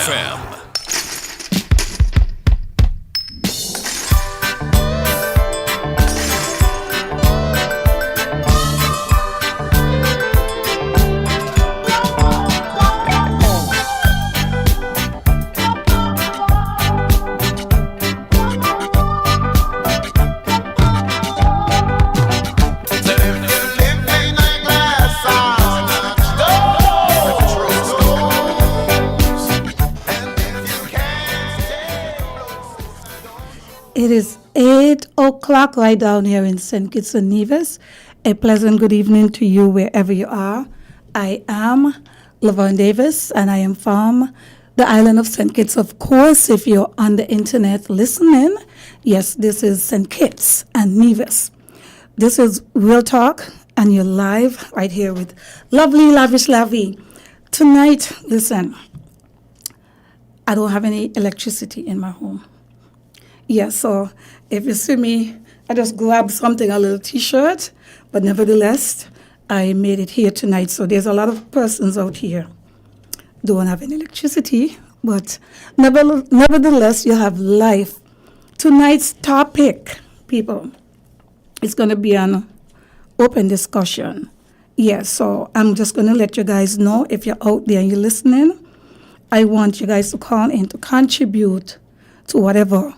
FM. It is 8 o'clock right down here in St. Kitts and Nevis. A pleasant good evening to you wherever you are. I am Laverne Davis, and I am from the island of St. Kitts. Of course, if you're on the internet listening, yes, this is St. Kitts and Nevis. This is Real Talk, and you're live right here with lovely, lavish Lavi. Tonight, listen, I don't have any electricity in my home. Yeah, so if you see me, I just grabbed something, a little T-shirt, but nevertheless, I made it here tonight. So there's a lot of persons out here don't have any electricity, but nevertheless, you have life. Tonight's topic, people, is going to be an open discussion. Yeah, so I'm just going to let you guys know, if you're out there and you're listening, I want you guys to call in to contribute to whatever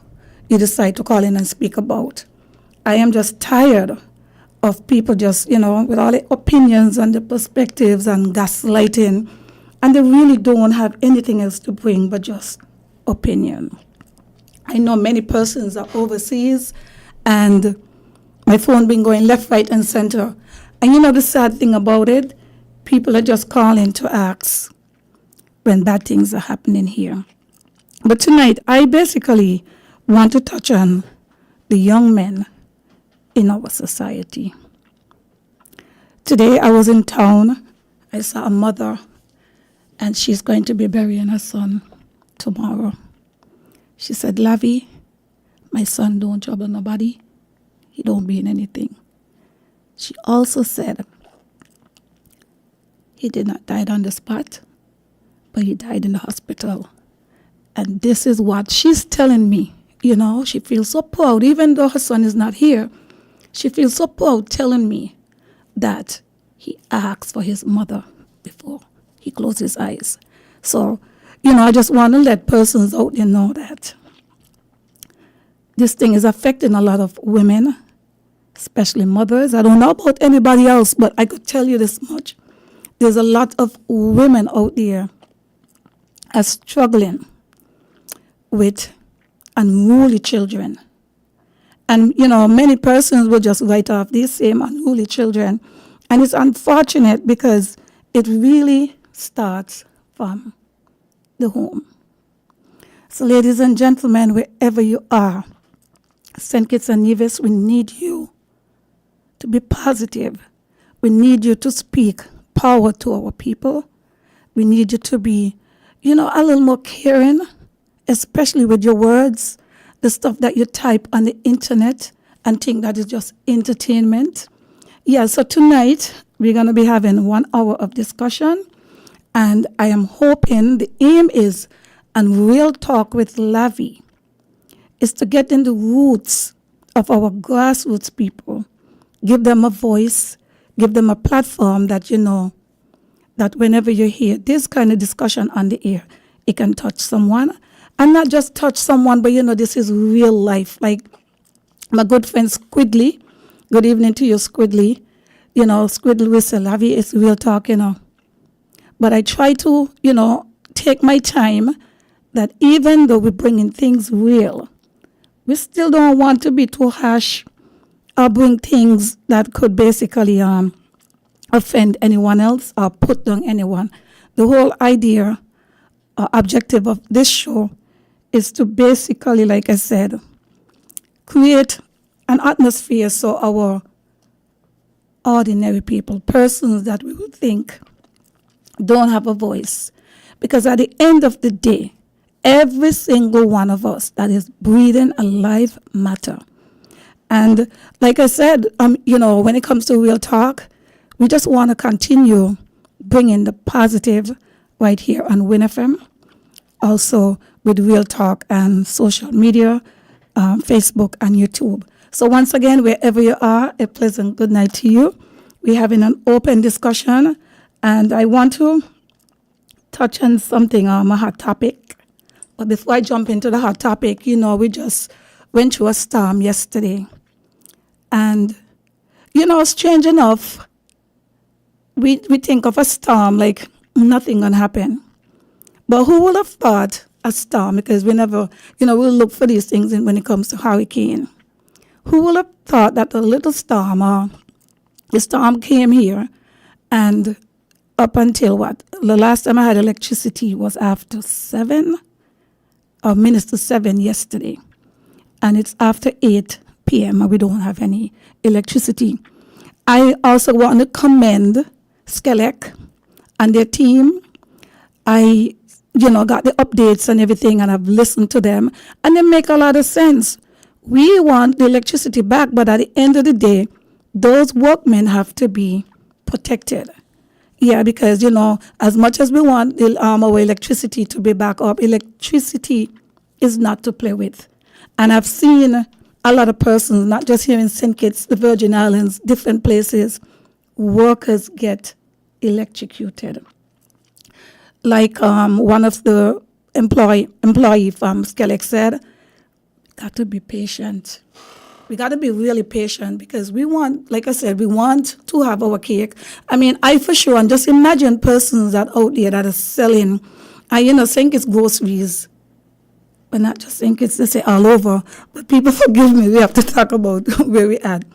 you decide to call in and speak about. I am just tired of people just, with all the opinions and the perspectives and gaslighting, and they really don't have anything else to bring but just opinion. I know many persons are overseas, and my phone been going left, right, and center. And the sad thing about it, people are just calling to ask when bad things are happening here. But tonight, I basically want to touch on the young men in our society. Today I was in town. I saw a mother, and she's going to be burying her son tomorrow. She said, "Lavi, my son don't trouble nobody. He don't mean anything." She also said he did not die on the spot, but he died in the hospital. And this is what she's telling me. She feels so proud, even though her son is not here. She feels so proud telling me that he asked for his mother before he closed his eyes. So, I just want to let persons out there know that this thing is affecting a lot of women, especially mothers. I don't know about anybody else, but I could tell you this much. There's a lot of women out there are struggling with unruly children. And, many persons will just write off these same unruly children. And it's unfortunate because it really starts from the home. So, ladies and gentlemen, wherever you are, St. Kitts and Nevis, we need you to be positive. We need you to speak power to our people. We need you to be, a little more caring, especially with your words, the stuff that you type on the internet and think that is just entertainment. Yeah, so tonight we're going to be having 1 hour of discussion, and I am hoping the aim is, and Real Talk with Lavi, is to get in the roots of our grassroots people, give them a voice, give them a platform that that whenever you hear this kind of discussion on the air, it can touch someone. And not just touch someone, but this is real life. Like my good friend Squidly, good evening to you, Squidly. Squidly will say, "Lavi, it's real talk, But I try to, take my time that even though we're bringing things real, we still don't want to be too harsh or bring things that could basically offend anyone else or put down anyone. The whole idea or objective of this show is to basically, like I said, create an atmosphere so our ordinary people, persons that we would think don't have a voice. Because at the end of the day, every single one of us that is breathing alive matter. And like I said, when it comes to Real Talk, we just want to continue bringing the positive right here on WINN FM. also with Real Talk and social media, Facebook and YouTube. So once again, wherever you are, a pleasant good night to you. We're having an open discussion, and I want to touch on something, a hot topic. But before I jump into the hot topic, we just went through a storm yesterday. And, strange enough, we think of a storm like nothing gonna happen. But who would have thought a storm? Because we never, we'll look for these things when it comes to hurricane. Who would have thought that a little storm, the storm came here, and up until what? The last time I had electricity was after 7, or minutes to 7 yesterday. And it's after 8 p.m. and we don't have any electricity. I also want to commend Skelec and their team. I, got the updates and everything, and I've listened to them, and they make a lot of sense. We want the electricity back, but at the end of the day, those workmen have to be protected. Yeah, because, as much as we want our electricity to be back up, electricity is not to play with. And I've seen a lot of persons, not just here in St. Kitts, the Virgin Islands, different places, workers get electrocuted. Like one of the employee from Skelec said, got to be patient. We got to be really patient because we want, like I said, we want to have our cake. I mean, I for sure, and just imagine persons that out there that are selling, St. Kitts groceries, but not just St. Kitts, they say all over. But people forgive me, we have to talk about where we at.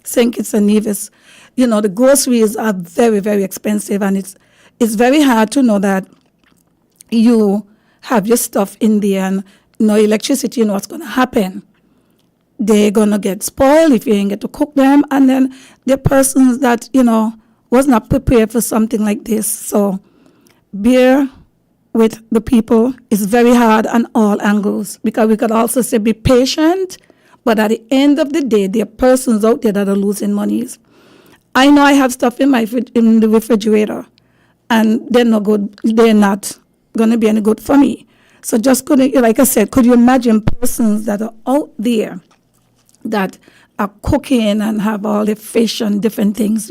St. Kitts and Nevis. The groceries are very, very expensive, and it's very hard to know that you have your stuff in there and no electricity, what's going to happen. They're going to get spoiled if you ain't get to cook them. And then there are persons that, was not prepared for something like this. So bear with the people. It's very hard on all angles, because we could also say be patient. But at the end of the day, there are persons out there that are losing monies. I know I have stuff in the refrigerator, and they're not good. They're not going to be any good for me. So just like I said, could you imagine persons that are out there that are cooking and have all the fish and different things,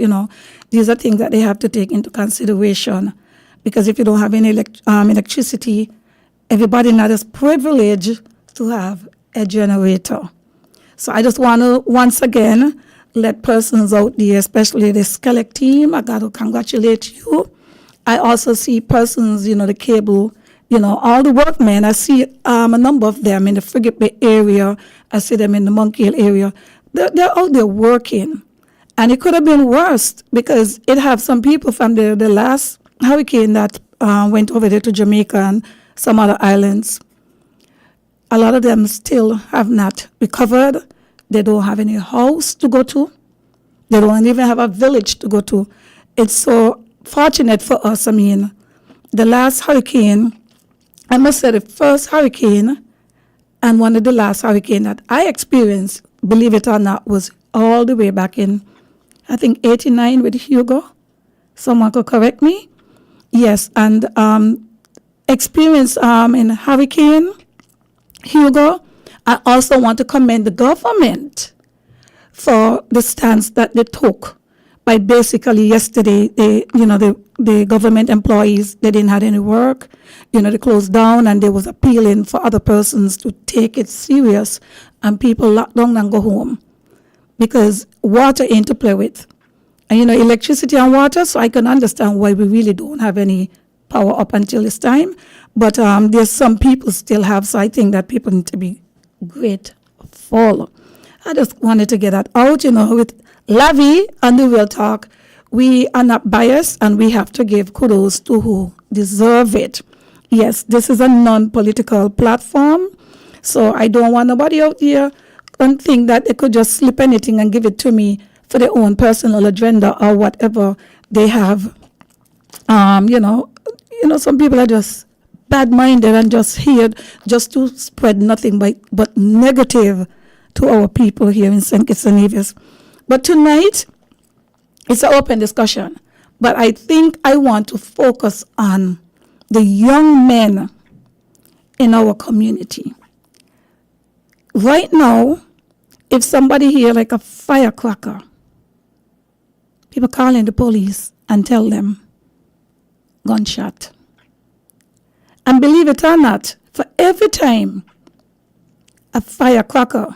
these are things that they have to take into consideration. Because if you don't have any electricity, everybody not as privileged to have a generator. So I just want to, once again, let persons out there, especially the Skelec team, I got to congratulate you. I also see persons, the cable, all the workmen. I see a number of them in the Frigate Bay area. I see them in the Monkey Hill area. They're out there working. And it could have been worse, because it have some people from the last hurricane that went over there to Jamaica and some other islands. A lot of them still have not recovered. They don't have any house to go to. They don't even have a village to go to. It's so fortunate for us. The last hurricane, I must say the first hurricane and one of the last hurricane that I experienced, believe it or not, was all the way back in, I think, 89 with Hugo. Someone could correct me. Yes, and experience in Hurricane Hugo. I also want to commend the government for the stance that they took by basically yesterday, the government employees, they didn't have any work, they closed down, and they was appealing for other persons to take it serious, and people locked down and go home because water ain't to play with. And electricity and water, so I can understand why we really don't have any power up until this time. But there's some people still have, so I think that people need to be grateful. I just wanted to get that out, with Lavi and the Real Talk. We are not biased, and we have to give kudos to who deserve it. Yes, this is a non-political platform, so I don't want nobody out there and think that they could just slip anything and give it to me for their own personal agenda or whatever they have. Some people are just bad-minded and just here just to spread nothing but negative to our people here in St. Kitts and Nevis. But tonight, it's an open discussion. But I think I want to focus on the young men in our community. Right now, if somebody hear like a firecracker, people call in the police and tell them gunshot. And believe it or not, for every time a firecracker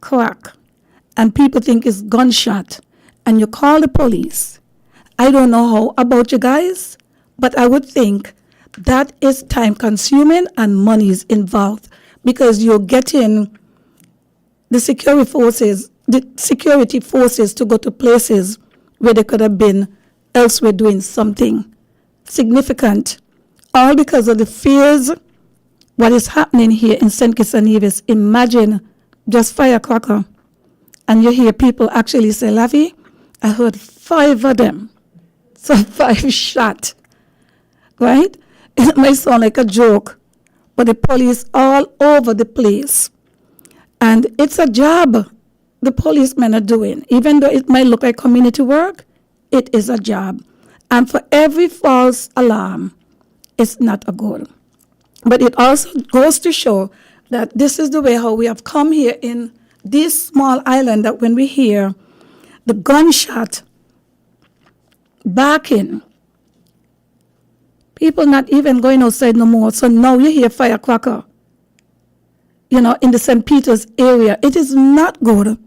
crack and people think it's gunshot and you call the police, I don't know how about you guys, but I would think that is time consuming and money is involved because you're getting the security forces to go to places where they could have been elsewhere doing something significant, all because of the fears what is happening here in St. Kitts and Nevis. Imagine just firecracker, and you hear people actually say, Lavi, I heard 5 of them, so 5 shot, right? It might sound like a joke, but the police all over the place. And it's a job the policemen are doing. Even though it might look like community work, it is a job. And for every false alarm, it's not a good. But it also goes to show that this is the way how we have come here in this small island, that when we hear the gunshot barking, people not even going outside no more. So now you hear firecracker, in the St. Peter's area. It is not good.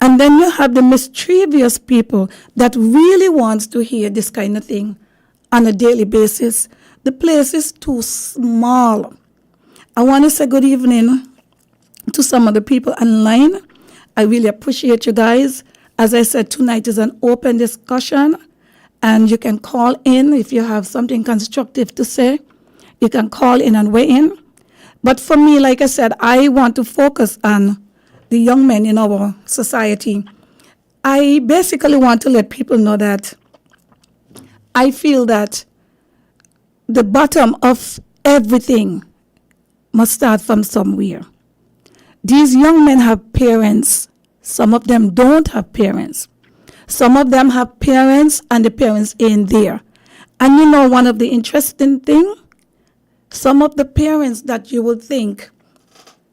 And then you have the mischievous people that really wants to hear this kind of thing on a daily basis. The place is too small. I want to say good evening to some of the people online. I really appreciate you guys. As I said, tonight is an open discussion, and you can call in if you have something constructive to say. You can call in and weigh in. But for me, like I said, I want to focus on the young men in our society. I basically want to let people know that I feel that the bottom of everything must start from somewhere. These young men have parents. Some of them don't have parents. Some of them have parents and the parents ain't there. And one of the interesting things, some of the parents that you would think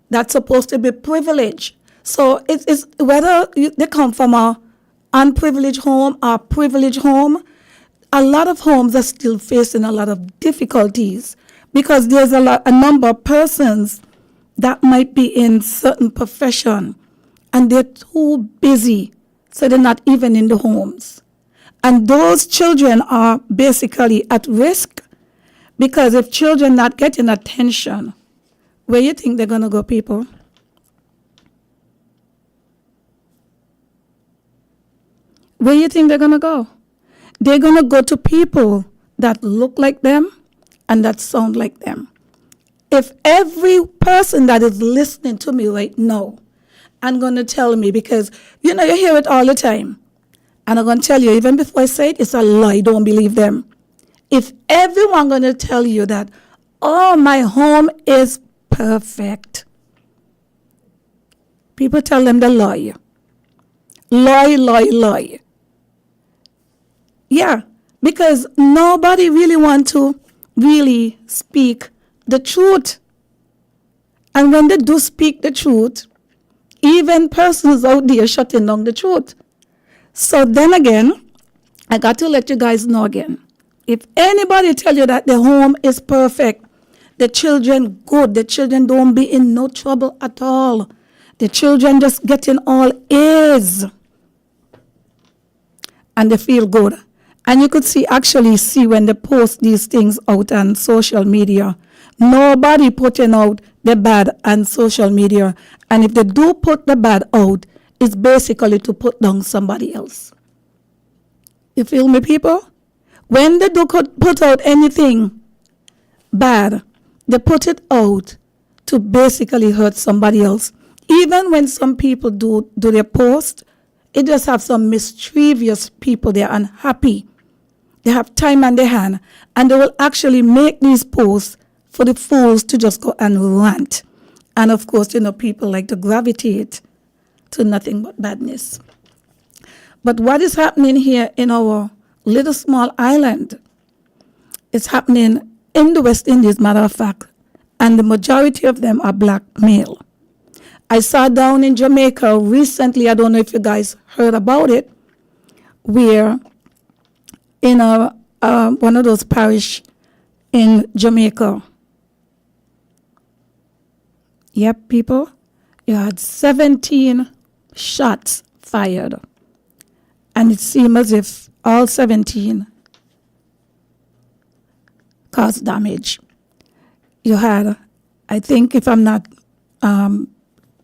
that's supposed to be privileged. So it's whether they come from a unprivileged home or privileged home, a lot of homes are still facing a lot of difficulties because there's a number of persons that might be in certain profession and they're too busy, so they're not even in the homes. And those children are basically at risk because if children not getting attention, where you think they're going to go, people? Where you think they're going to go? They're going to go to people that look like them and that sound like them. If every person that is listening to me right now, I'm going to tell me, because, you hear it all the time. And I'm going to tell you, even before I say it, it's a lie. Don't believe them. If everyone going to tell you that, oh, my home is perfect, people tell them the lie. Lie. Yeah, because nobody really want to really speak the truth. And when they do speak the truth, even persons out there shutting down the truth. So then again, I got to let you guys know again. If anybody tell you that the home is perfect, the children good, the children don't be in no trouble at all, the children just getting all A's, and they feel good. And you could actually see when they post these things out on social media, nobody putting out the bad on social media. And if they do put the bad out, it's basically to put down somebody else. You feel me, people? When they do put out anything bad, they put it out to basically hurt somebody else. Even when some people do their post, it just have some mischievous people. They're unhappy. They have time on their hand, and they will actually make these posts for the fools to just go and rant. And of course, people like to gravitate to nothing but badness. But what is happening here in our little small island is happening in the West Indies, matter of fact. and the majority of them are black male. I saw down in Jamaica recently, I don't know if you guys heard about it, where in one of those parish in Jamaica, yep, people, you had 17 shots fired. And it seemed as if all 17 caused damage. You had, I think, if I'm not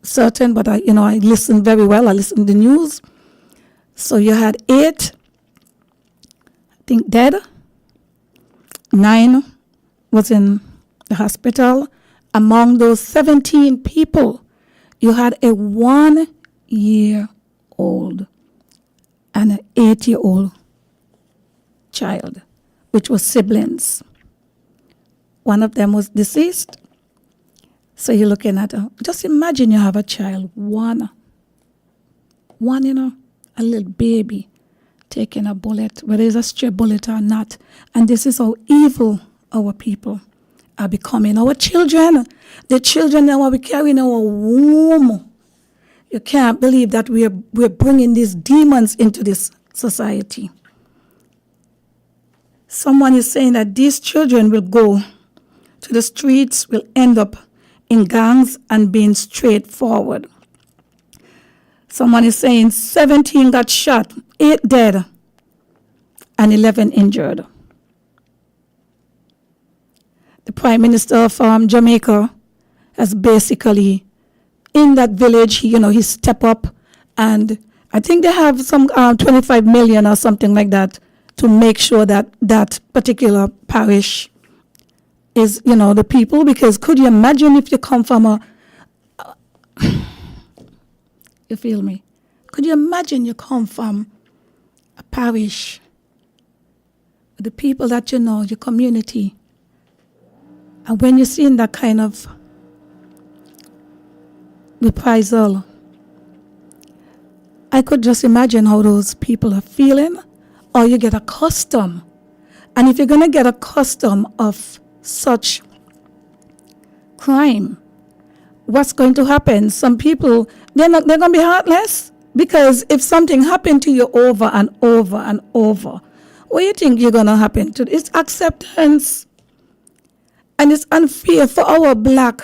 certain, but I listened very well. I listened to the news. So you had 8, I think, dead. 9 was in the hospital. Among those 17 people, you had a 1-year-old and an 8-year-old child, which was siblings. One of them was deceased. So you're looking at just imagine you have a child, one, a little baby taking a bullet, whether it's a stray bullet or not. And this is how evil our people are becoming. Our children, the children that we carry in our womb. You can't believe that we're bringing these demons into this society. Someone is saying that these children will go to the streets, will end up in gangs and being straightforward. Someone is saying 17 got shot, 8 dead, and 11 injured. The Prime Minister of Jamaica has basically, in that village, he step up, and I think they have some 25 million or something like that to make sure that that particular parish is, the people, because could you imagine if you come from you feel me? Could you imagine you come from a parish, the people that you know, your community, and when you're seeing that kind of reprisal, I could just imagine how those people are feeling, or you get accustomed. And if you're going to get accustomed of such crime, what's going to happen? Some people, they're going to be heartless, because if something happened to you over and over and over, what do you think you're going to happen to? It's acceptance. And it's unfair for our black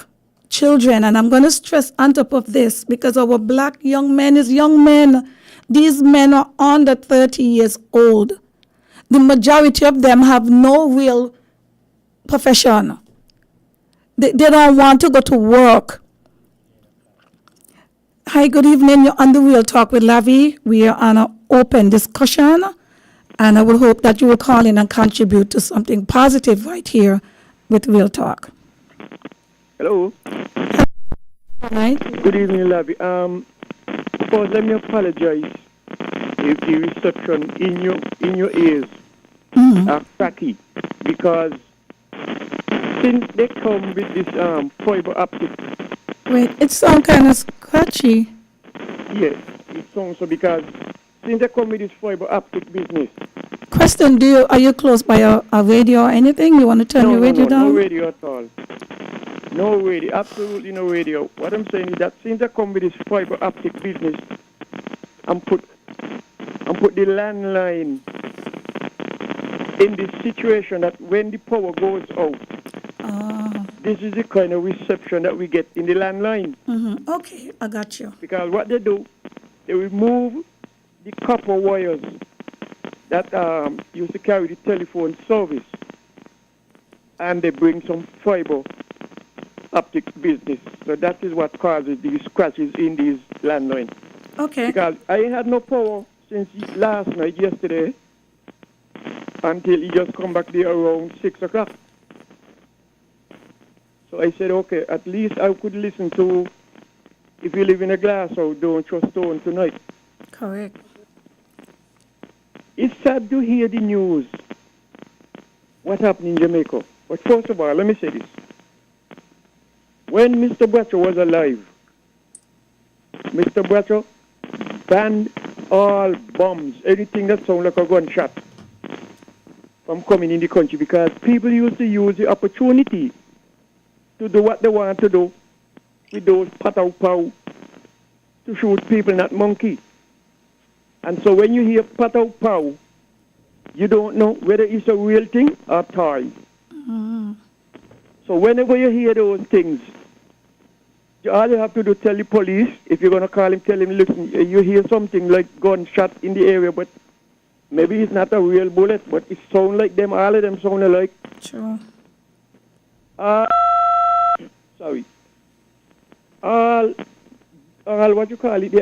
children, and I'm going to stress on top of this, because our black young men is young men. These men are under 30 years old. The majority of them have no real profession. They don't want to go to work. Hi, good evening. You're on the Real Talk with Lavi. We are on an open discussion, and I will hope that you will call in and contribute to something positive right here with Real Talk. Hello. All right. Good evening, Lavi. First, let me apologize if the reception in your ears are cracky, because since they come with this fiber optic. Wait, it sounds kind of scratchy. Yes, it sounds so, because since they come with this fiber optic business. Question, are you close by a radio or anything? You want to turn your radio down? No radio at all. No radio, absolutely no radio. What I'm saying is that since they come with this fiber optic business and put the landline in this situation that when the power goes out, this is the kind of reception that we get in the landline. Mm-hmm. Okay, I got you. Because what they do, they remove the copper wires that used to carry the telephone service, and they bring some fiber optic business. So that is what causes these scratches in these landlines. Okay. Because I had no power since last night, yesterday, until he just come back there around 6 o'clock. So I said, okay, at least I could listen to If You Live in a Glass or Don't Trust Stone tonight. Correct. It's sad to hear the news, what happened in Jamaica. But first of all, let me say this. When Mr. Bradshaw was alive, Mr. Bradshaw banned all bombs, anything that sounds like a gunshot, from coming in the country, because people used to use the opportunity to do what they want to do with those patow-pow to shoot people, not monkey. And so when you hear patow-pow, you don't know whether it's a real thing or toy. So whenever you hear those things, all you have to do is tell the police, if you're going to call him, tell him, listen, you hear something like gunshot in the area, but maybe it's not a real bullet, but it sounds like them, all of them sound alike. Sure. Sorry. All what you call it,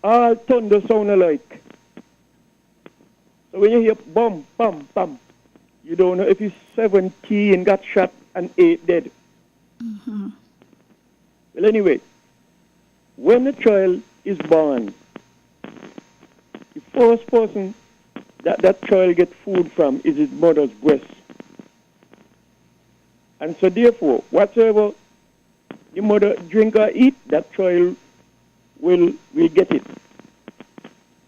all thunder sound alike. So when you hear bum, bum, bum, you don't know if it's 17 got shot and 8 dead. Well, anyway, when a child is born, the first person that child gets food from is his mother's breast. And so therefore, whatsoever the mother drink or eat, that child will get it.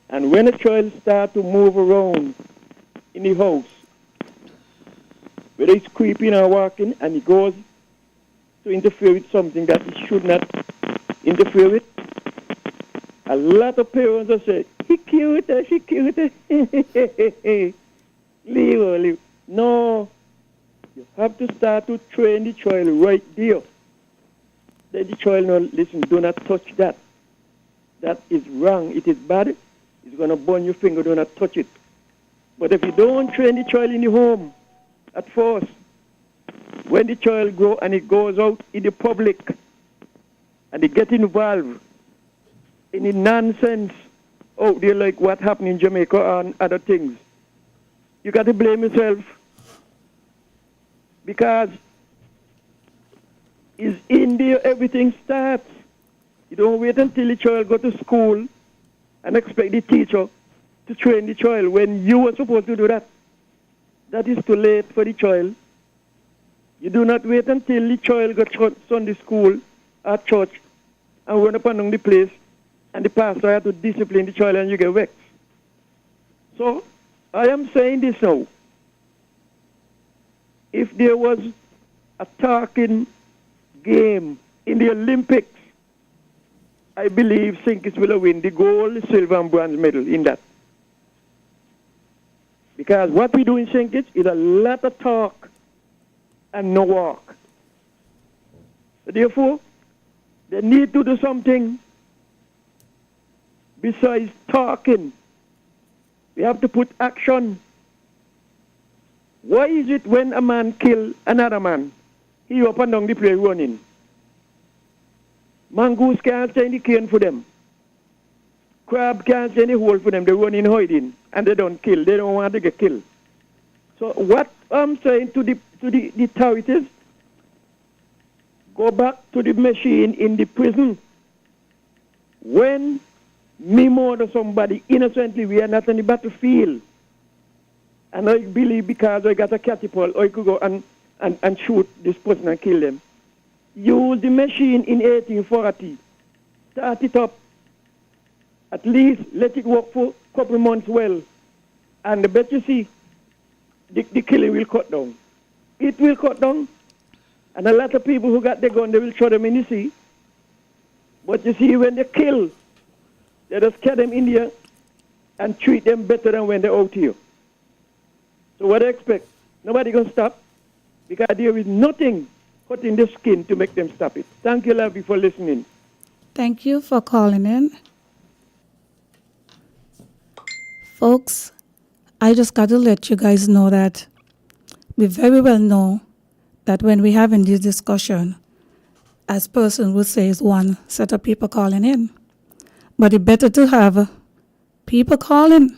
And when a child starts to move around in the house, whether it's creeping or walking, and he goes to interfere with something that he should not interfere with, a lot of parents will say, he cute, she cute. Leave her, leave. No, you have to start to train the child right there. Let the child know, listen, do not touch that. That is wrong. It is bad. It's going to burn your finger. Do not touch it. But if you don't train the child in the home at first, when the child grows and it goes out in the public and they get involved in the nonsense out there like what happened in Jamaica and other things, you got to blame yourself, because it's in there everything starts. You don't wait until the child go to school and expect the teacher to train the child when you were supposed to do that. That is too late for the child. You do not wait until the child go to Sunday school or church and run up and down the place and the pastor has to discipline the child and you get vexed. So I am saying this now. If there was a talking game in the Olympics, I believe Sinkis will win the gold, silver, and bronze medal in that. Because what we do in Sinkis is a lot of talk and no walk. So therefore, they need to do something besides talking. We have to put action. Why is it when a man kills another man, he up and down the place running? Mongoose can't stay in the cane for them. Crab can't stay in the hole for them. They run in hiding and they don't kill. They don't want to get killed. So what I'm saying to the authorities, go back to the machine in the prison. When me murder somebody innocently, we are not on the battlefield. And I believe because I got a catapult, I could go and shoot this person and kill them. Use the machine in 1840. Start it up. At least let it work for a couple months well. And the bet you see, the killing will cut down. It will cut down. And a lot of people who got their gun, they will throw them in the sea. But you see, when they kill, they just catch them in there and treat them better than when they're out here. So what do I expect? Nobody going to stop, because there is nothing cutting the skin to make them stop it. Thank you, Lavi, for listening. Thank you for calling in. Folks, I just got to let you guys know that we very well know that when we're having this discussion, as person would say, is one set of people calling in. But it's better to have people calling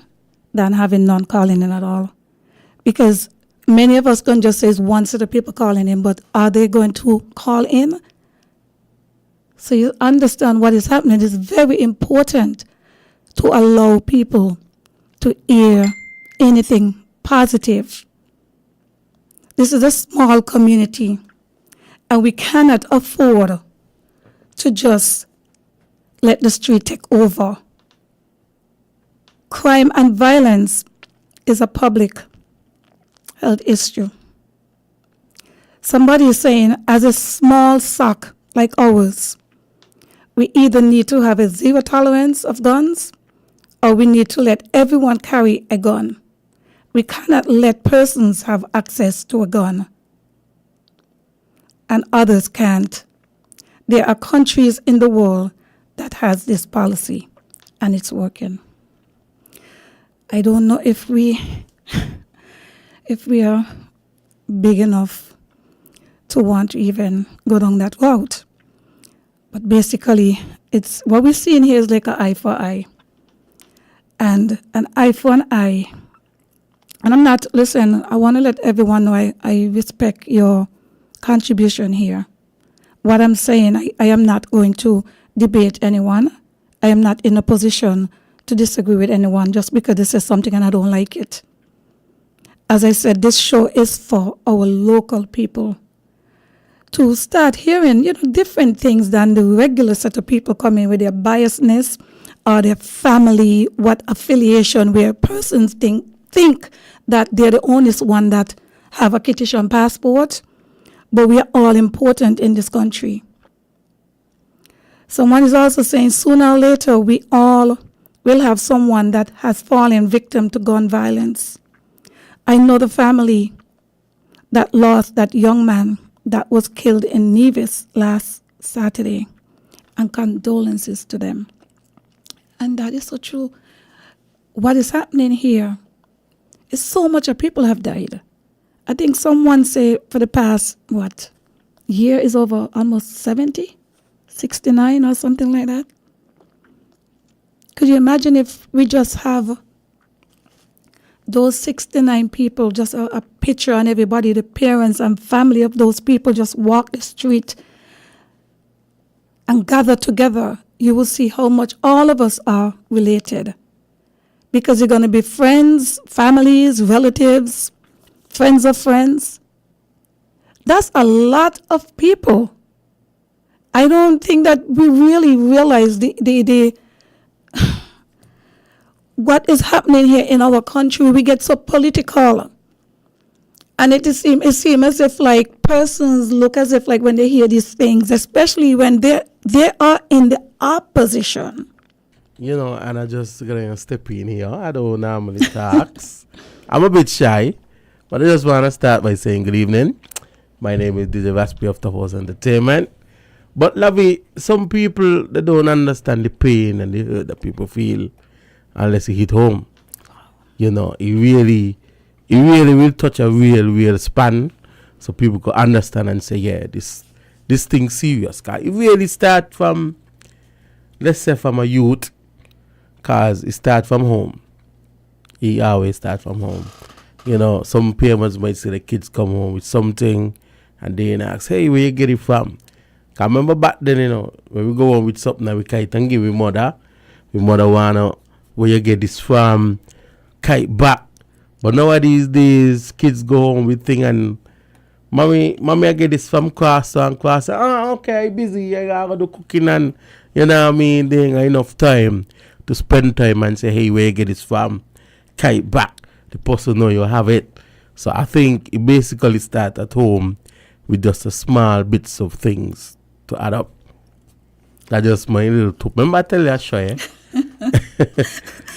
than having none calling in at all. Because many of us can just say it's one set of people calling in, but are they going to call in? So you understand what is happening. It's very important to allow people to hear anything positive. This is a small community, and we cannot afford to just let the street take over. Crime and violence is a public health issue. Somebody is saying, as a small sock like ours, we either need to have a zero tolerance of guns or we need to let everyone carry a gun. We cannot let persons have access to a gun and others can't. There are countries in the world that has this policy and it's working. I don't know if we are big enough to want to even go down that route. But basically, it's what we're seeing here is like an eye for eye. And an eye for an eye. And I want to let everyone know I respect your contribution here. What I'm saying, I am not going to debate anyone. I am not in a position to disagree with anyone just because they say something and I don't like it. As I said, this show is for our local people to start hearing, different things than the regular set of people coming with their biasness or their family, what affiliation, where persons think that they're the only one that have a Kittian passport, but we are all important in this country. Someone is also saying sooner or later we all will have someone that has fallen victim to gun violence. I know the family that lost that young man that was killed in Nevis last Saturday, and condolences to them. And that is so true. What is happening here is so much of people have died. I think someone say for the past, year is over almost 70, 69 or something like that. Could you imagine if we just have those 69 people, just a picture on everybody, the parents and family of those people just walk the street and gather together, you will see how much all of us are related. Because you're going to be friends, families, relatives, friends of friends. That's a lot of people. I don't think that we really realize the what is happening here in our country. We get so political. And it seems as if like persons look as if like when they hear these things, especially when they are in the opposition. And I just gonna step in here. I don't normally talk. I'm a bit shy, but I just want to start by saying good evening. My name is DJ Vaspi of the Horse Entertainment. But Lavi, some people, they don't understand the pain and the hurt that people feel unless it hit home. It really will touch a real span so people can understand and say, yeah, this thing's serious. Cause it really start from, let's say from a youth, cause it start from home. It always start from home. Some parents might say the kids come home with something and then ask, hey, where you get it from? Cause I remember back then, when we go home with something that we kite and give we mother wanna, where you get this from, kite back. But nowadays days, kids go home with thing and mommy, I get this from class. Okay, busy, I gotta do cooking and they ain't enough time to spend time and say, hey, where you get this from? Kite back. The person know you have it. So I think it basically start at home with just a small bits of things to add up. That's just my little tip. Remember I tell you I show you?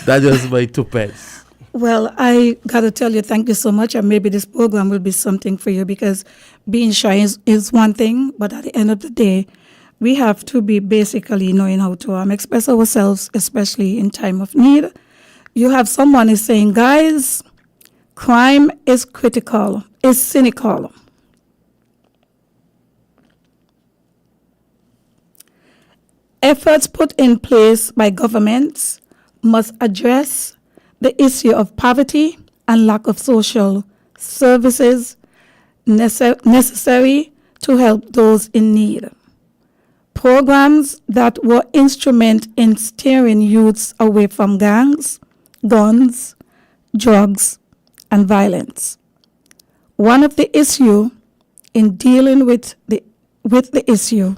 That's just my 2 pence. Well, I got to tell you, thank you so much. And maybe this program will be something for you because being shy is one thing. But at the end of the day, we have to be basically knowing how to express ourselves, especially in time of need. You have someone is saying, guys, crime is critical, is cynical. Efforts put in place by governments must address the issue of poverty and lack of social services necessary to help those in need. Programs that were instrument in steering youths away from gangs, guns, drugs, and violence. One of the issue in dealing with the issue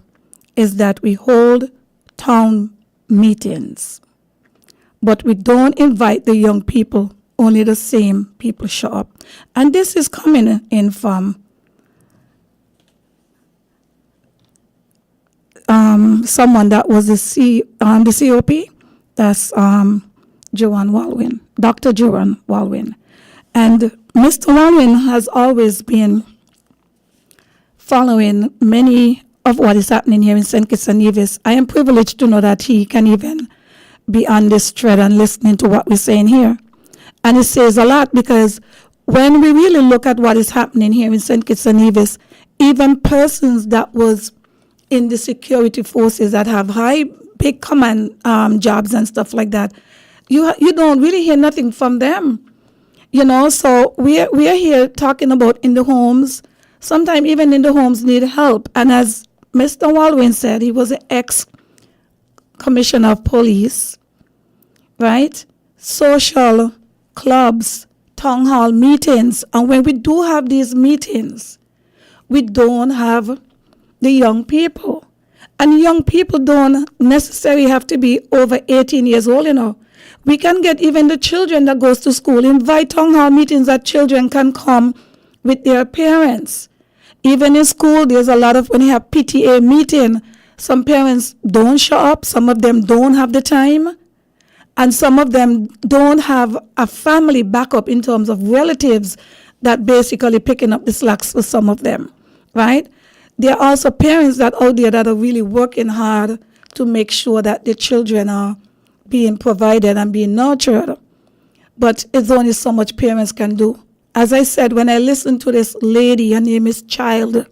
is that we hold town meetings, but we don't invite the young people. Only the same people show up. And this is coming in from someone that was the COP. That's Joanne Walwyn, Dr. Joanne Walwyn. And Mr. Walwyn has always been following many of what is happening here in St. Kitts and Nevis. I am privileged to know that he can even be on this thread and listening to what we're saying here. And it says a lot, because when we really look at what is happening here in St. Kitts and Nevis, even persons that was in the security forces that have big command jobs and stuff like that, you don't really hear nothing from them. So we are here talking about in the homes. Sometimes even in the homes need help. And as Mr. Walwyn said, he was an ex-commissioner of police, right? Social clubs, town hall meetings. And when we do have these meetings, we don't have the young people. And young people don't necessarily have to be over 18 years old, We can get even the children that goes to school, invite town hall meetings that children can come with their parents. Even in school, there's a lot of, when you have PTA meeting, some parents don't show up, some of them don't have the time, and some of them don't have a family backup in terms of relatives that basically picking up the slacks for some of them, right? There are also parents that out there that are really working hard to make sure that the children are being provided and being nurtured. But it's only so much parents can do. As I said, when I listened to this lady, her name is Child.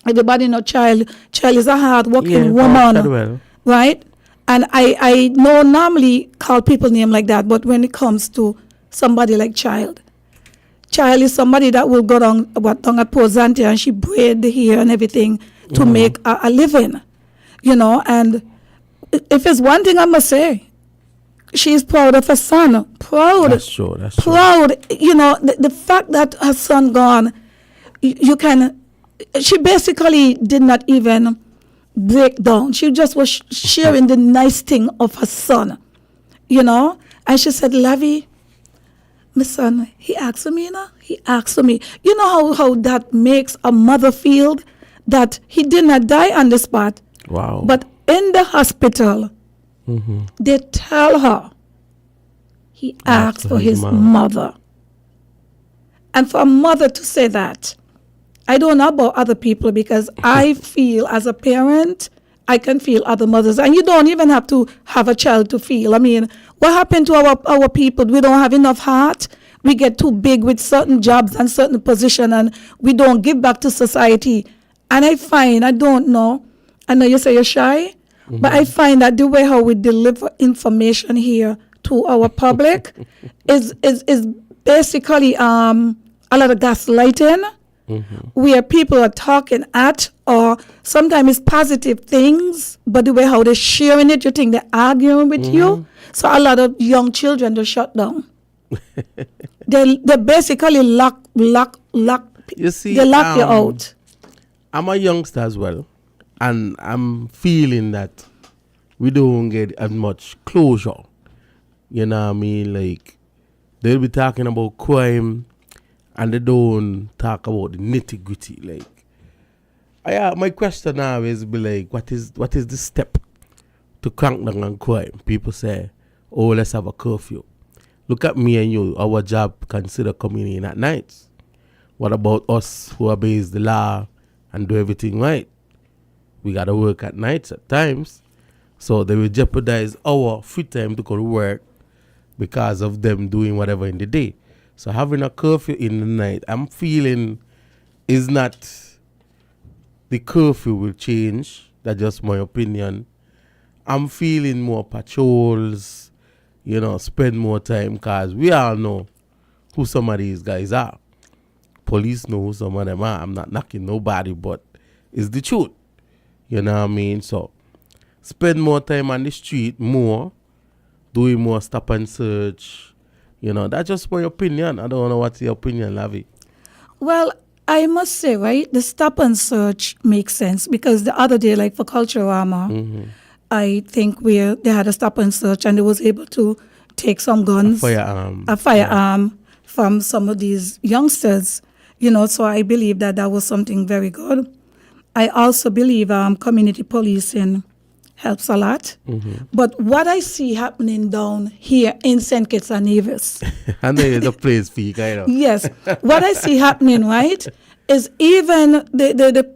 Everybody know Child. Child is a hard-working woman, right? And I know normally call people name like that, but when it comes to somebody like Child is somebody that will go down at Pozantia and she braid the hair and everything to make a living, and if it's one thing I must say, she's proud of her son. Proud. That's true. Proud. The fact that her son gone, she basically did not even break down. She just was sharing the nice thing of her son, And she said, Lavi, my son, he asked me, He asked me. You know how that makes a mother feel, that he did not die on the spot. Wow. But in the hospital, they tell her he asked for his mother. And for a mother to say that, I don't know about other people, because I feel as a parent, I can feel other mothers. And you don't even have to have a child to feel. I mean, what happened to our people? We don't have enough heart. We get too big with certain jobs and certain position, and we don't give back to society. And I don't know. I know you say you're shy, but I find that the way how we deliver information here to our public is basically a lot of gaslighting, where people are talking at, or sometimes it's positive things, but the way how they're sharing it, you think they're arguing with you. So a lot of young children, they're shut down. they basically lock you see, they lock you out. I'm a youngster as well, and I'm feeling that we don't get as much closure. You know what I mean? Like, they'll be talking about crime and they don't talk about the nitty gritty. Like, my question now is be like, what is the step to crank down on crime? People say, oh, let's have a curfew. Look at me and you, our job consider coming in at night. What about us who obeys the law and do everything right? We got to work at nights at times. So they will jeopardize our free time to go to work because of them doing whatever in the day. So having a curfew in the night, I'm feeling is not the curfew will change. That's just my opinion. I'm feeling more patrols, spend more time, because we all know who some of these guys are. Police know who some of them are. I'm not knocking nobody, but it's the truth. You know what I mean? So spend more time on the street, doing more stop and search. That's just my opinion. I don't know what's your opinion, Lavi. Well, I must say, right, the stop and search makes sense, because the other day, like for Culturama, I think where they had a stop and search and they was able to take some guns, a firearm from some of these youngsters, so I believe that was something very good. I also believe community policing helps a lot. But what I see happening down here in St. Kitts and Nevis, I know the place speak, I know. yes, what I see happening, right, is even the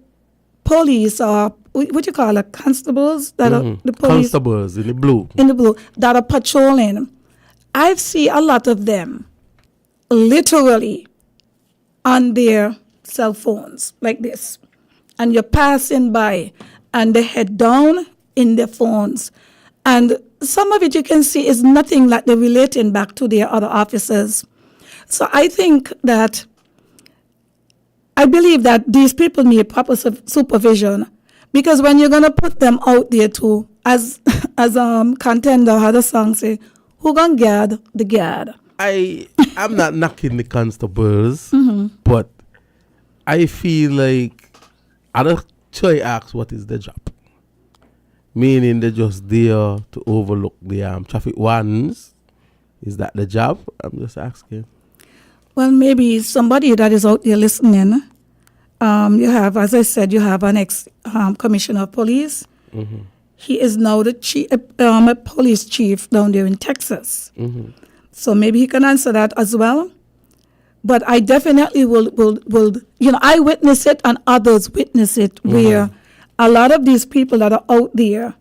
police or what you call it, constables that are the police Constables in the blue. that are patrolling. I see a lot of them literally on their cell phones like this, and you're passing by and they head down in their phones, and some of it you can see is nothing like they're relating back to their other officers. So I think that I believe that these people need proper supervision, because when you're gonna put them out there too, as Contender had a song say, who gonna guard the guard? I'm not knocking the constables, but I feel like I don't try to ask what is the job. Meaning they're just there to overlook the traffic wardens. Is that the job? I'm just asking. Well, maybe somebody that is out there listening. You have, as I said, you have an ex-commissioner of police. He is now the a police chief down there in Texas. So maybe he can answer that as well. But I definitely will I witness it and others witness it, where a lot of these people that are out there,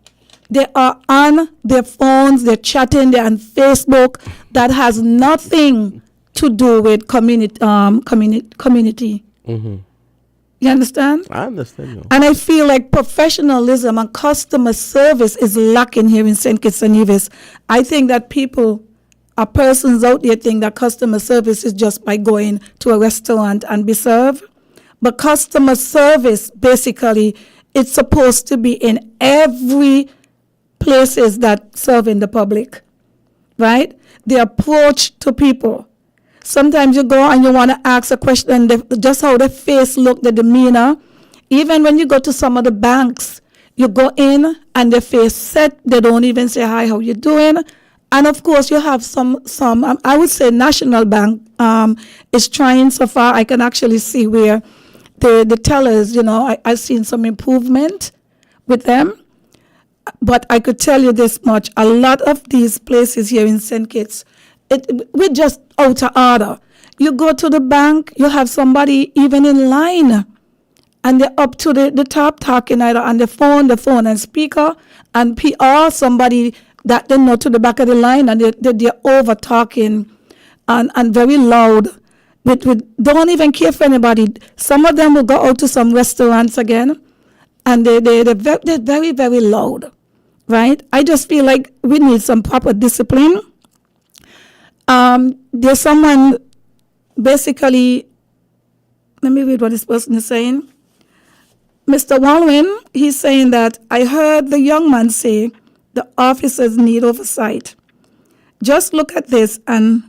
they are on their phones, they're chatting, they're on Facebook. That has nothing to do with community. You understand? I understand you. And I feel like professionalism and customer service is lacking here in St. Kitts and Nevis. I think that persons out there think that customer service is just by going to a restaurant and be served. But customer service, basically, it's supposed to be in every places that serving the public, right? The approach to people. Sometimes you go and you want to ask a question, just how the face look, the demeanor. Even when you go to some of the banks, you go in and the face set, they don't even say, hi, how you doing? And of course, you have some I would say National Bank is trying so far. I can actually see where the tellers, I've seen some improvement with them. But I could tell you this much, a lot of these places here in St. Kitts, we're just out of order. You go to the bank, you have somebody even in line, and they're up to the top talking either on the phone and speaker, and PR, somebody that they know to the back of the line, and they're over talking and very loud. Don't even care for anybody. Some of them will go out to some restaurants again, and they're very, very loud, right? I just feel like we need some proper discipline. There's someone, basically, let me read what this person is saying. Mr. Walwyn, he's saying that, I heard the young man say the officers need oversight. Just look at this and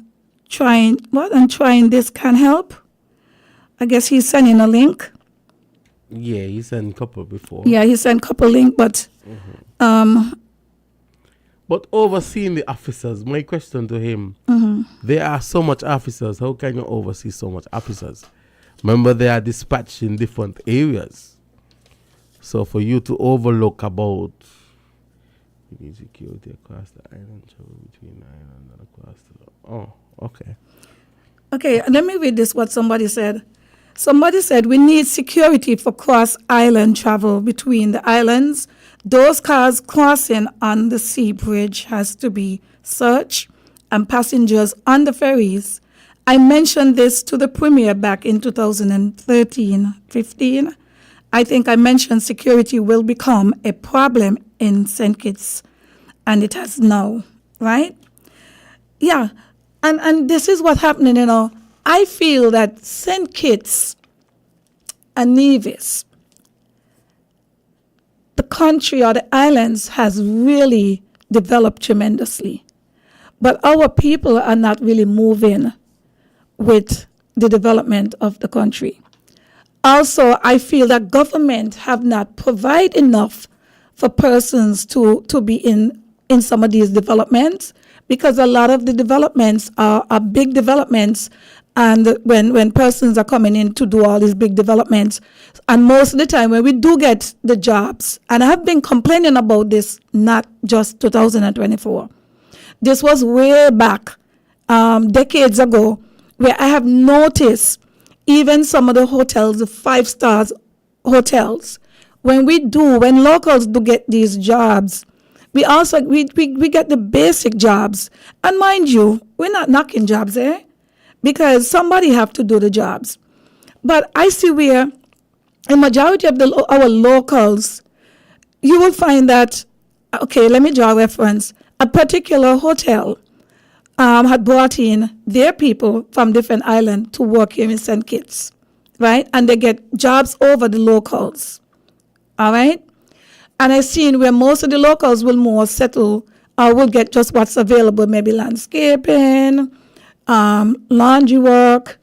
trying this can help. I guess he's sending a link. Yeah, he sent a couple before. Yeah, he sent a couple link, but But overseeing the officers, my question to him, there are so much officers. How can you oversee so much officers? Remember, they are dispatched in different areas. So for you to overlook about security across the island, travel between the island and across the... Oh, okay. Okay, let me read this, what somebody said. Somebody said, we need security for cross-island travel between the islands. Those cars crossing on the sea bridge has to be searched, and passengers on the ferries. I mentioned this to the Premier back in 2013-15. I think I mentioned security will become a problem in St. Kitts, and it has now, right? Yeah, and this is what's happening, I feel that St. Kitts and Nevis, the country or the islands has really developed tremendously. But our people are not really moving with the development of the country. Also, I feel that government have not provided enough for persons to be in some of these developments, because a lot of the developments are big developments, And when persons are coming in to do all these big developments, and most of the time when we do get the jobs, and I have been complaining about this, not just 2024. This was way back, decades ago, where I have noticed even some of the hotels, the 5-star hotels, when locals do get these jobs, we get the basic jobs. And mind you, we're not knocking jobs, because somebody have to do the jobs. But I see where a majority of our locals, you will find that, okay, let me draw a reference. A particular hotel had brought in their people from different islands to work here in St. Kitts, right? And they get jobs over the locals, all right? And I've seen where most of the locals will more settle or will get just what's available, maybe landscaping, laundry work,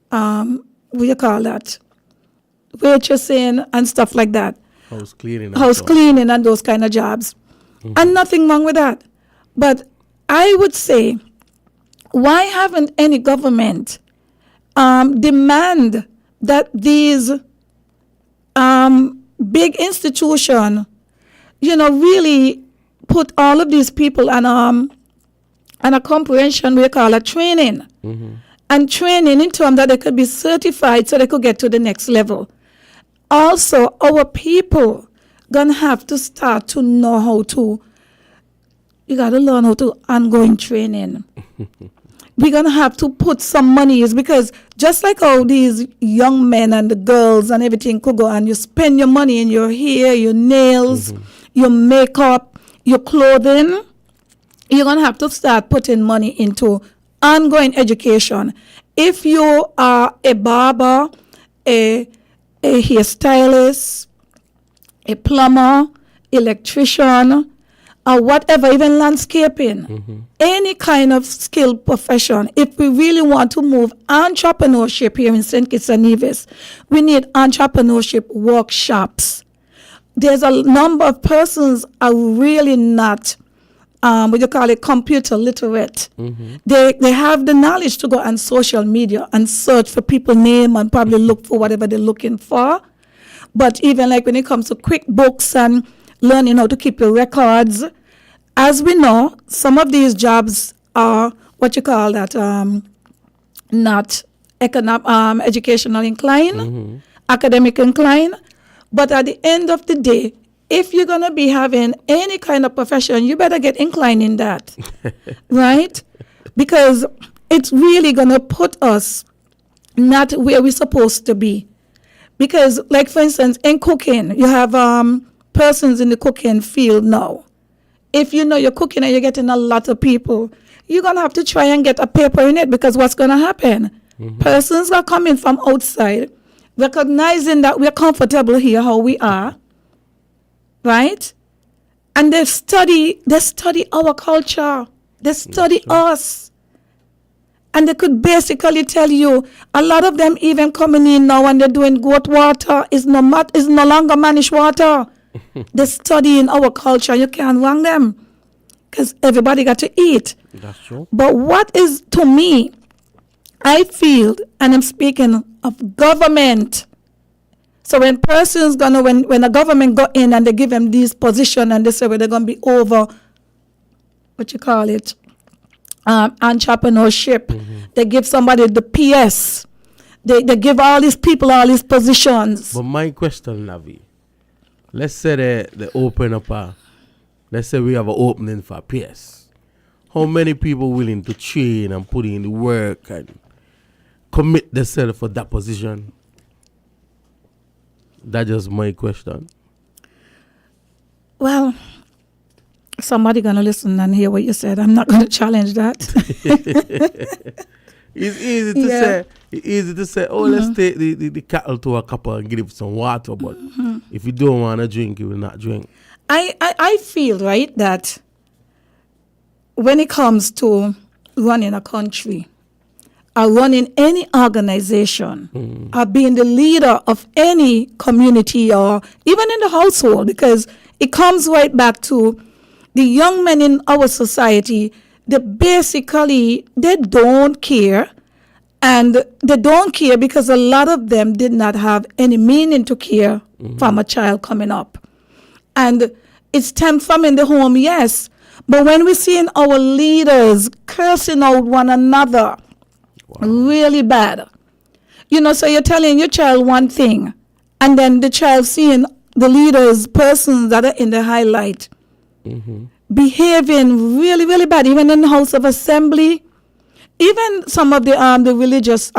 what do you call that? Waitressing and stuff like that. House cleaning. Cleaning and those kind of jobs. Mm-hmm. And nothing wrong with that. But I would say, why haven't any government demand that these big institutions, really put all of these people on a comprehension, we call it training. Mm-hmm. And training in terms that they could be certified so they could get to the next level. Also, our people gonna have to start to know how to, you gotta learn how to ongoing training. We're gonna have to put some money, because just like how these young men and the girls and everything could go and you spend your money in your hair, your nails, mm-hmm. your makeup, your clothing, you're gonna have to start putting money into ongoing education. If you are a barber, a hairstylist, a plumber, electrician, or whatever, even landscaping, mm-hmm. any kind of skilled profession, if we really want to move entrepreneurship here in St. Kitts and Nevis, we need entrepreneurship workshops. There's a number of persons are really not computer literate. Mm-hmm. They have the knowledge to go on social media and search for people's name and probably look for whatever they're looking for. But even like when it comes to QuickBooks and learning how to keep your records, as we know, some of these jobs are not educational inclined, mm-hmm. academic inclined. But at the end of the day, if you're going to be having any kind of profession, you better get inclined in that, right? Because it's really going to put us not where we're supposed to be. Because, like, for instance, in cooking, you have persons in the cooking field now. If you know you're cooking and you're getting a lot of people, you're going to have to try and get a paper in it, because what's going to happen? Mm-hmm. Persons are coming from outside, recognizing that we're comfortable here, how we are, right? And they study our culture. They study us. And they could basically tell you, a lot of them even coming in now and they're doing goat water is no longer managed water. They're studying our culture. You can't wrong them, because everybody got to eat. That's true. But what is, to me, I feel, and I'm speaking of government. So when when a government go in and they give them these positions and they say, well, they're going to be over, entrepreneurship. Mm-hmm. They give somebody the PS. They give all these people all these positions. But my question, Lavi, let's say they open up let's say we have an opening for PS. How many people willing to train and put in the work and commit themselves for that position? That's just my question. Well, somebody gonna listen and hear what you said. I'm not gonna challenge that. It's easy to say. It's easy to say. Oh, mm-hmm. let's take the cattle to a couple and give it some water. But mm-hmm. if you don't want to drink, you will not drink. I feel, right, that when it comes to running a country, or running any organization, mm-hmm. or being the leader of any community, or even in the household, because it comes right back to the young men in our society. They don't care And they don't care because a lot of them did not have any meaning to care from a child coming up. And it's time from in the home, yes. But when we're seeing our leaders cursing out one another, really bad. You know, so you're telling your child one thing, and then the child seeing the leaders, persons that are in the highlight, behaving really, really bad, even in the House of Assembly. Even some of the religious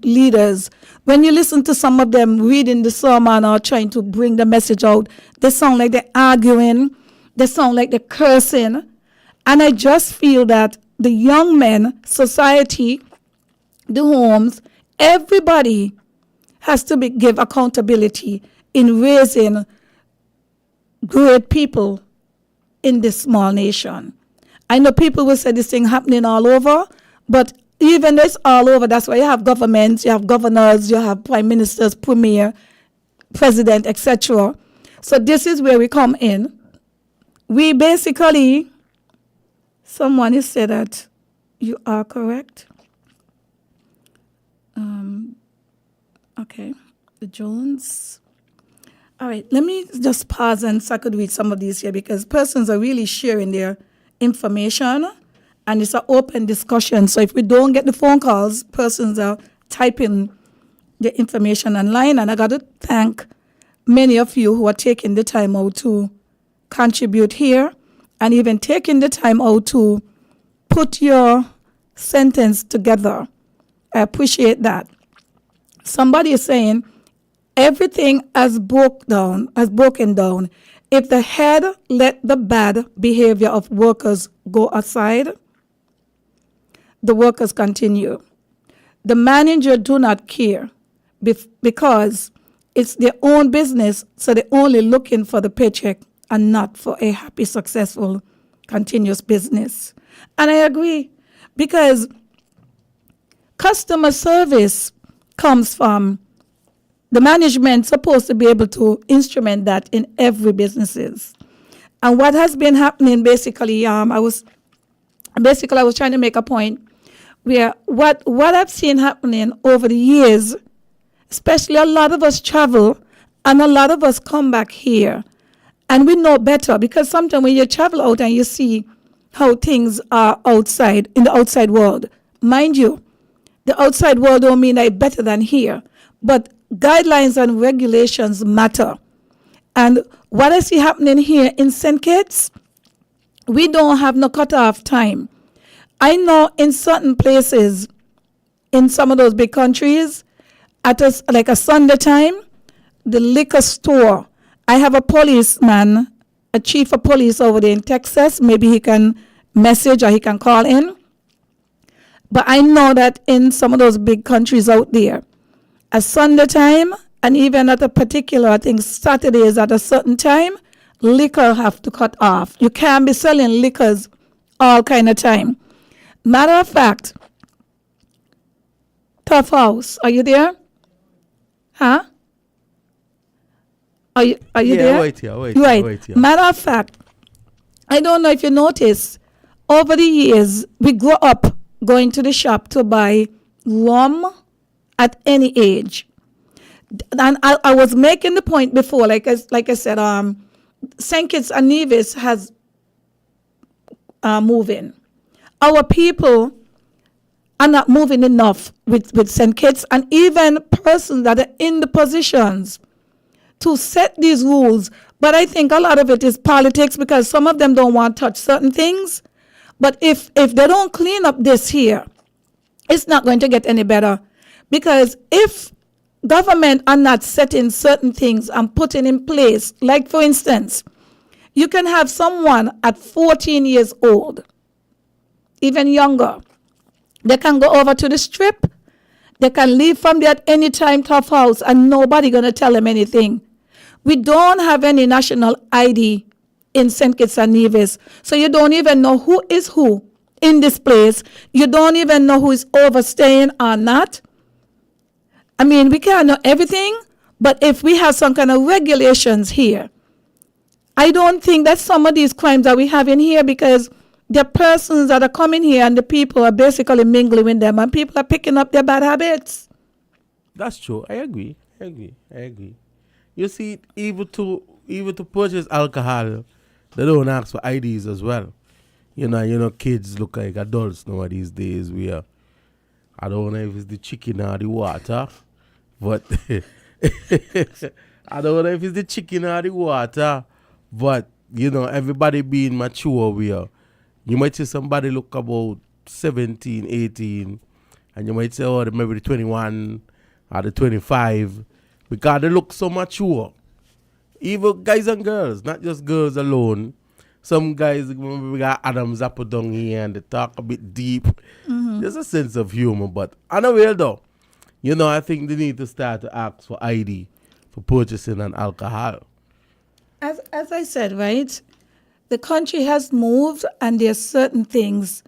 leaders, when you listen to some of them reading the sermon or trying to bring the message out, they sound like they're arguing, they sound like they're cursing. And I just feel that the young men, society, the homes, everybody has to give accountability in raising great people in this small nation. I know people will say this thing happening all over, but even though it's all over, that's why you have governments, you have governors, you have prime ministers, premier, president, etc. So this is where we come in. We basically, someone has said that you are correct. Okay, the Jones. All right, let me just pause and so I could read some of these here because persons are really sharing their information. And it's an open discussion. So if we don't get the phone calls, persons are typing the information online. And I got to thank many of you who are taking the time out to contribute here and even taking the time out to put your sentence together. I appreciate that. Somebody is saying everything has broken down. If the head let the bad behavior of workers go aside, the workers continue. The manager do not care because it's their own business, so they're only looking for the paycheck and not for a happy, successful, continuous business. And I agree because customer service comes from the management supposed to be able to instrument that in every businesses. And what has been happening basically, I was trying to make a point where what I've seen happening over the years, especially a lot of us travel and a lot of us come back here and we know better because sometimes when you travel out and you see how things are outside, in the outside world, mind you, the outside world don't mean that it's better than here, but guidelines and regulations matter. And what I see happening here in St. Kitts, we don't have no cutoff time. I know in certain places, in some of those big countries, at like a Sunday time, the liquor store, I have a policeman, a chief of police over there in Texas, maybe he can message or he can call in. But I know that in some of those big countries out there, at Sunday time, and even at a particular, I think Saturdays at a certain time, liquor have to cut off. You can't be selling liquors all kind of time. Matter of fact, Tough House, are you there? Huh? Are you there? Wait here. Right. Matter of fact, I don't know if you notice, over the years, we grew up going to the shop to buy rum at any age. And I was making the point before, like I said, St. Kitts and Nevis has moving. Our people are not moving enough with St. Kitts and even persons that are in the positions to set these rules. But I think a lot of it is politics because some of them don't want to touch certain things. But if they don't clean up this here, it's not going to get any better. Because if government are not setting certain things and putting in place, like for instance, you can have someone at 14 years old, even younger. They can go over to the strip. They can leave from there at any time, Tough House, and nobody going to tell them anything. We don't have any national ID in St. Kitts and Nevis, so you don't even know who is who in this place. You don't even know who is overstaying or not. I mean, we can't know everything, but if we have some kind of regulations here, I don't think that some of these crimes that we have in here, because the persons that are coming here and the people are basically mingling with them and people are picking up their bad habits. That's true. I agree. You see, even to purchase alcohol, they don't ask for IDs as well. You know, kids look like adults now these days. I don't know if it's the chicken or the water, but you know, everybody being mature. You might see somebody look about 17, 18, and you might say, oh, maybe the 21 or the 25, because they look so mature. Even guys and girls, not just girls alone. Some guys, we got Adam's apple down here and they talk a bit deep. Mm-hmm. There's a sense of humor, but unaware though. You know, I think they need to start to ask for ID for purchasing an alcohol. As I said, right, the country has moved and there's certain things.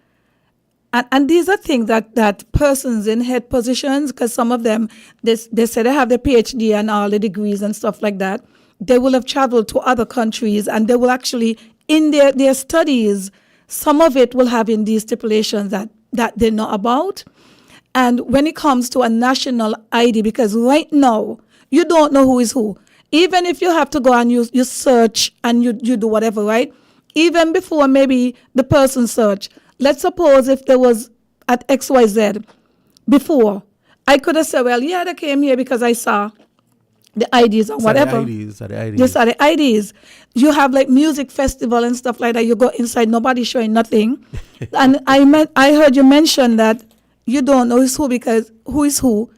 And these are things that persons in head positions, because some of them, they say they have the PhD and all the degrees and stuff like that. They will have traveled to other countries and they will actually, in their studies, some of it will have in these stipulations that they know about. And when it comes to a national ID, because right now, you don't know who is who. Even if you have to go and you search and you do whatever, right? Even before maybe the person search, let's suppose if there was at XYZ before, I could have said, well, yeah, they came here because I saw the IDs or whatever. These are the IDs. You have like music festival and stuff like that. You go inside, nobody's showing nothing. And I heard you mention that you don't know who is who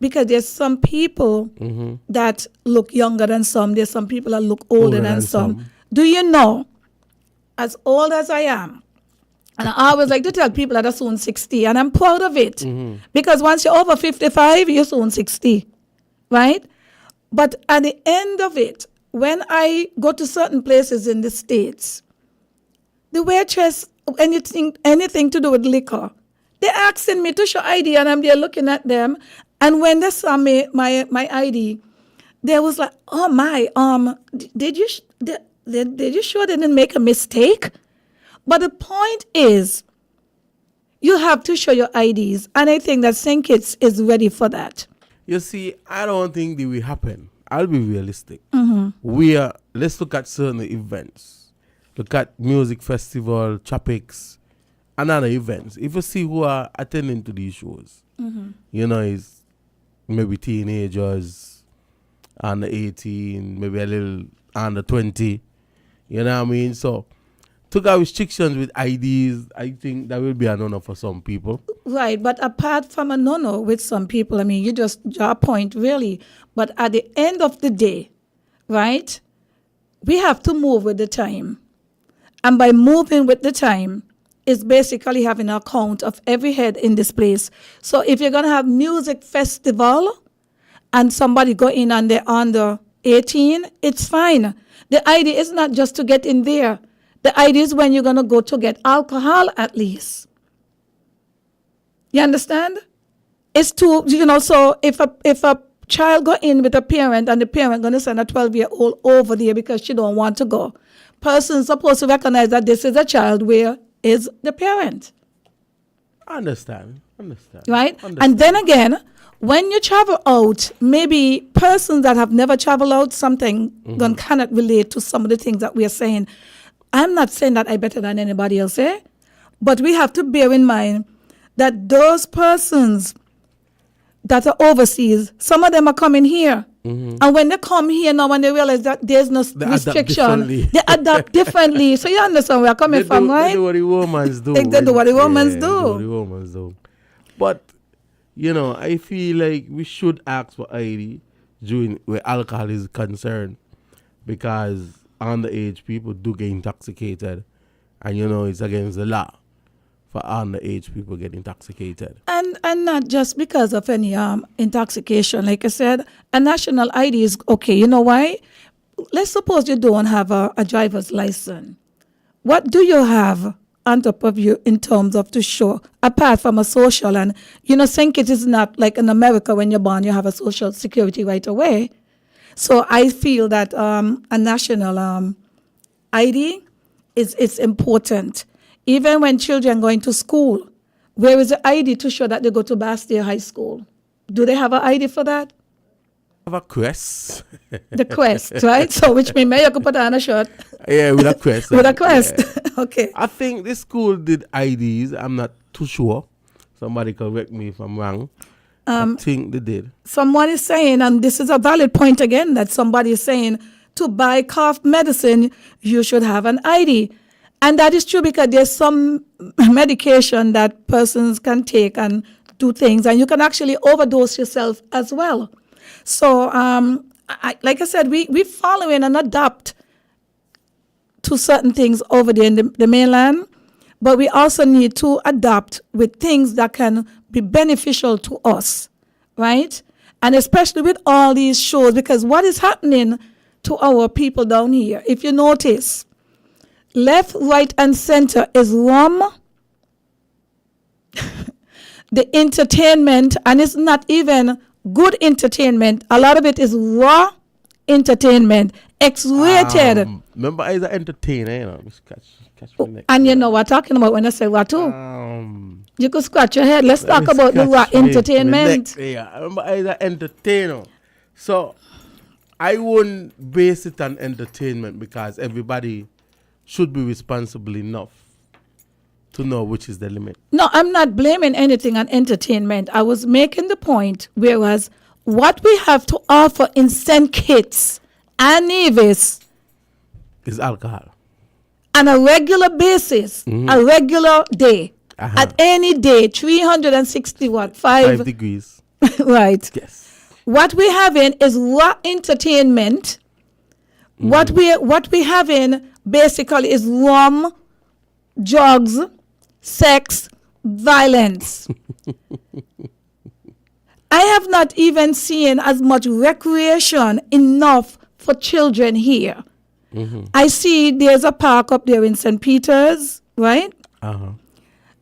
because there's some people that look younger than some. There's some people that look older than some. Do you know, as old as I am, and I always like to tell people that I'm soon 60, and I'm proud of it. Because once you're over 55, you're soon 60, right? But at the end of it, when I go to certain places in the States, the waitress, anything to do with liquor, they're asking me to show ID, and I'm there looking at them. And when they saw my ID, they was like, "Oh my, did you sure they didn't make a mistake?" But the point is, you have to show your IDs, and I think that St. Kitts is ready for that. You see, I don't think that will happen. I'll be realistic. Let's look at certain events. Look at music festival, tropics, and other events. If you see who are attending to these shows, you know, it's maybe teenagers, under 18, maybe a little under 20. You know what I mean? So, took our restrictions with IDs, I think that will be a no-no for some people. Right, but apart from a no-no with some people, I mean, you just draw a point, really. But at the end of the day, right, we have to move with the time. And by moving with the time, it's basically having an account of every head in this place. So if you're going to have music festival and somebody go in and they're under 18, it's fine. The idea is not just to get in there. The idea is when you're going to go to get alcohol at least. You understand? It's to, you know, so if a child go in with a parent and the parent going to send a 12-year-old over there because she don't want to go, person's supposed to recognize that this is a child where is the parent. Understand. Right? And then again, when you travel out, maybe persons that have never traveled out, something cannot relate to some of the things that we are saying. I'm not saying that I'm better than anybody else, but we have to bear in mind that those persons that are overseas, some of them are coming here. And when they come here now, when they realize that there's no restriction, they adapt differently. So you understand where I'm coming from, right? They do what the Romans do. They do what the Romans do. But, you know, I feel like we should ask for ID during where alcohol is concerned, because underage people do get intoxicated, and you know it's against the law for underage people get intoxicated. And not just because of any intoxication. Like I said, a national ID is okay. You know why? Let's suppose you don't have a driver's license. What do you have on top of you in terms of to show, apart from a social? And, you know, St. Kitts is not like in America when you're born, you have a social security right away. So I feel that a national ID is important. even when children go into school, where is the ID to show that they go to Bastille High School? Do they have an ID for that? Have a quest. The quest, right? So which means you could put on a shirt. Yeah, with a quest. With a quest. Yeah. Okay. I think the school did IDs. I'm not too sure. Somebody correct me if I'm wrong. I think they did. Someone is saying, and this is a valid point again, that somebody is saying to buy cough medicine, you should have an ID. And that is true because there's some medication that persons can take and do things, and you can actually overdose yourself as well. So, like I said, we follow in and adapt to certain things over there in the mainland, but we also need to adapt with things that can be beneficial to us, right? And especially with all these shows, because what is happening to our people down here, if you notice, left, right, and center is rum, the entertainment, and it's not even good entertainment. A lot of it is raw entertainment, X-rated. Remember, I was an entertainer, you know. Just catch my neck. And you know what I'm talking about when I say raw too. You could scratch your head. Let's talk about the raw entertainment. Yeah, I remember I was an entertainer. So I wouldn't base it on entertainment because everybody should be responsible enough to know which is the limit. No, I'm not blaming anything on entertainment. I was making the point, whereas what we have to offer in St. Kitts and Nevis is alcohol. On a regular basis, a regular day, at any day, 360 what? 5 degrees. Right. Yes. What we having is raw entertainment. What we having basically is rum, drugs, sex, violence. I have not even seen as much recreation enough for children here. I see there's a park up there in St. Peter's, right?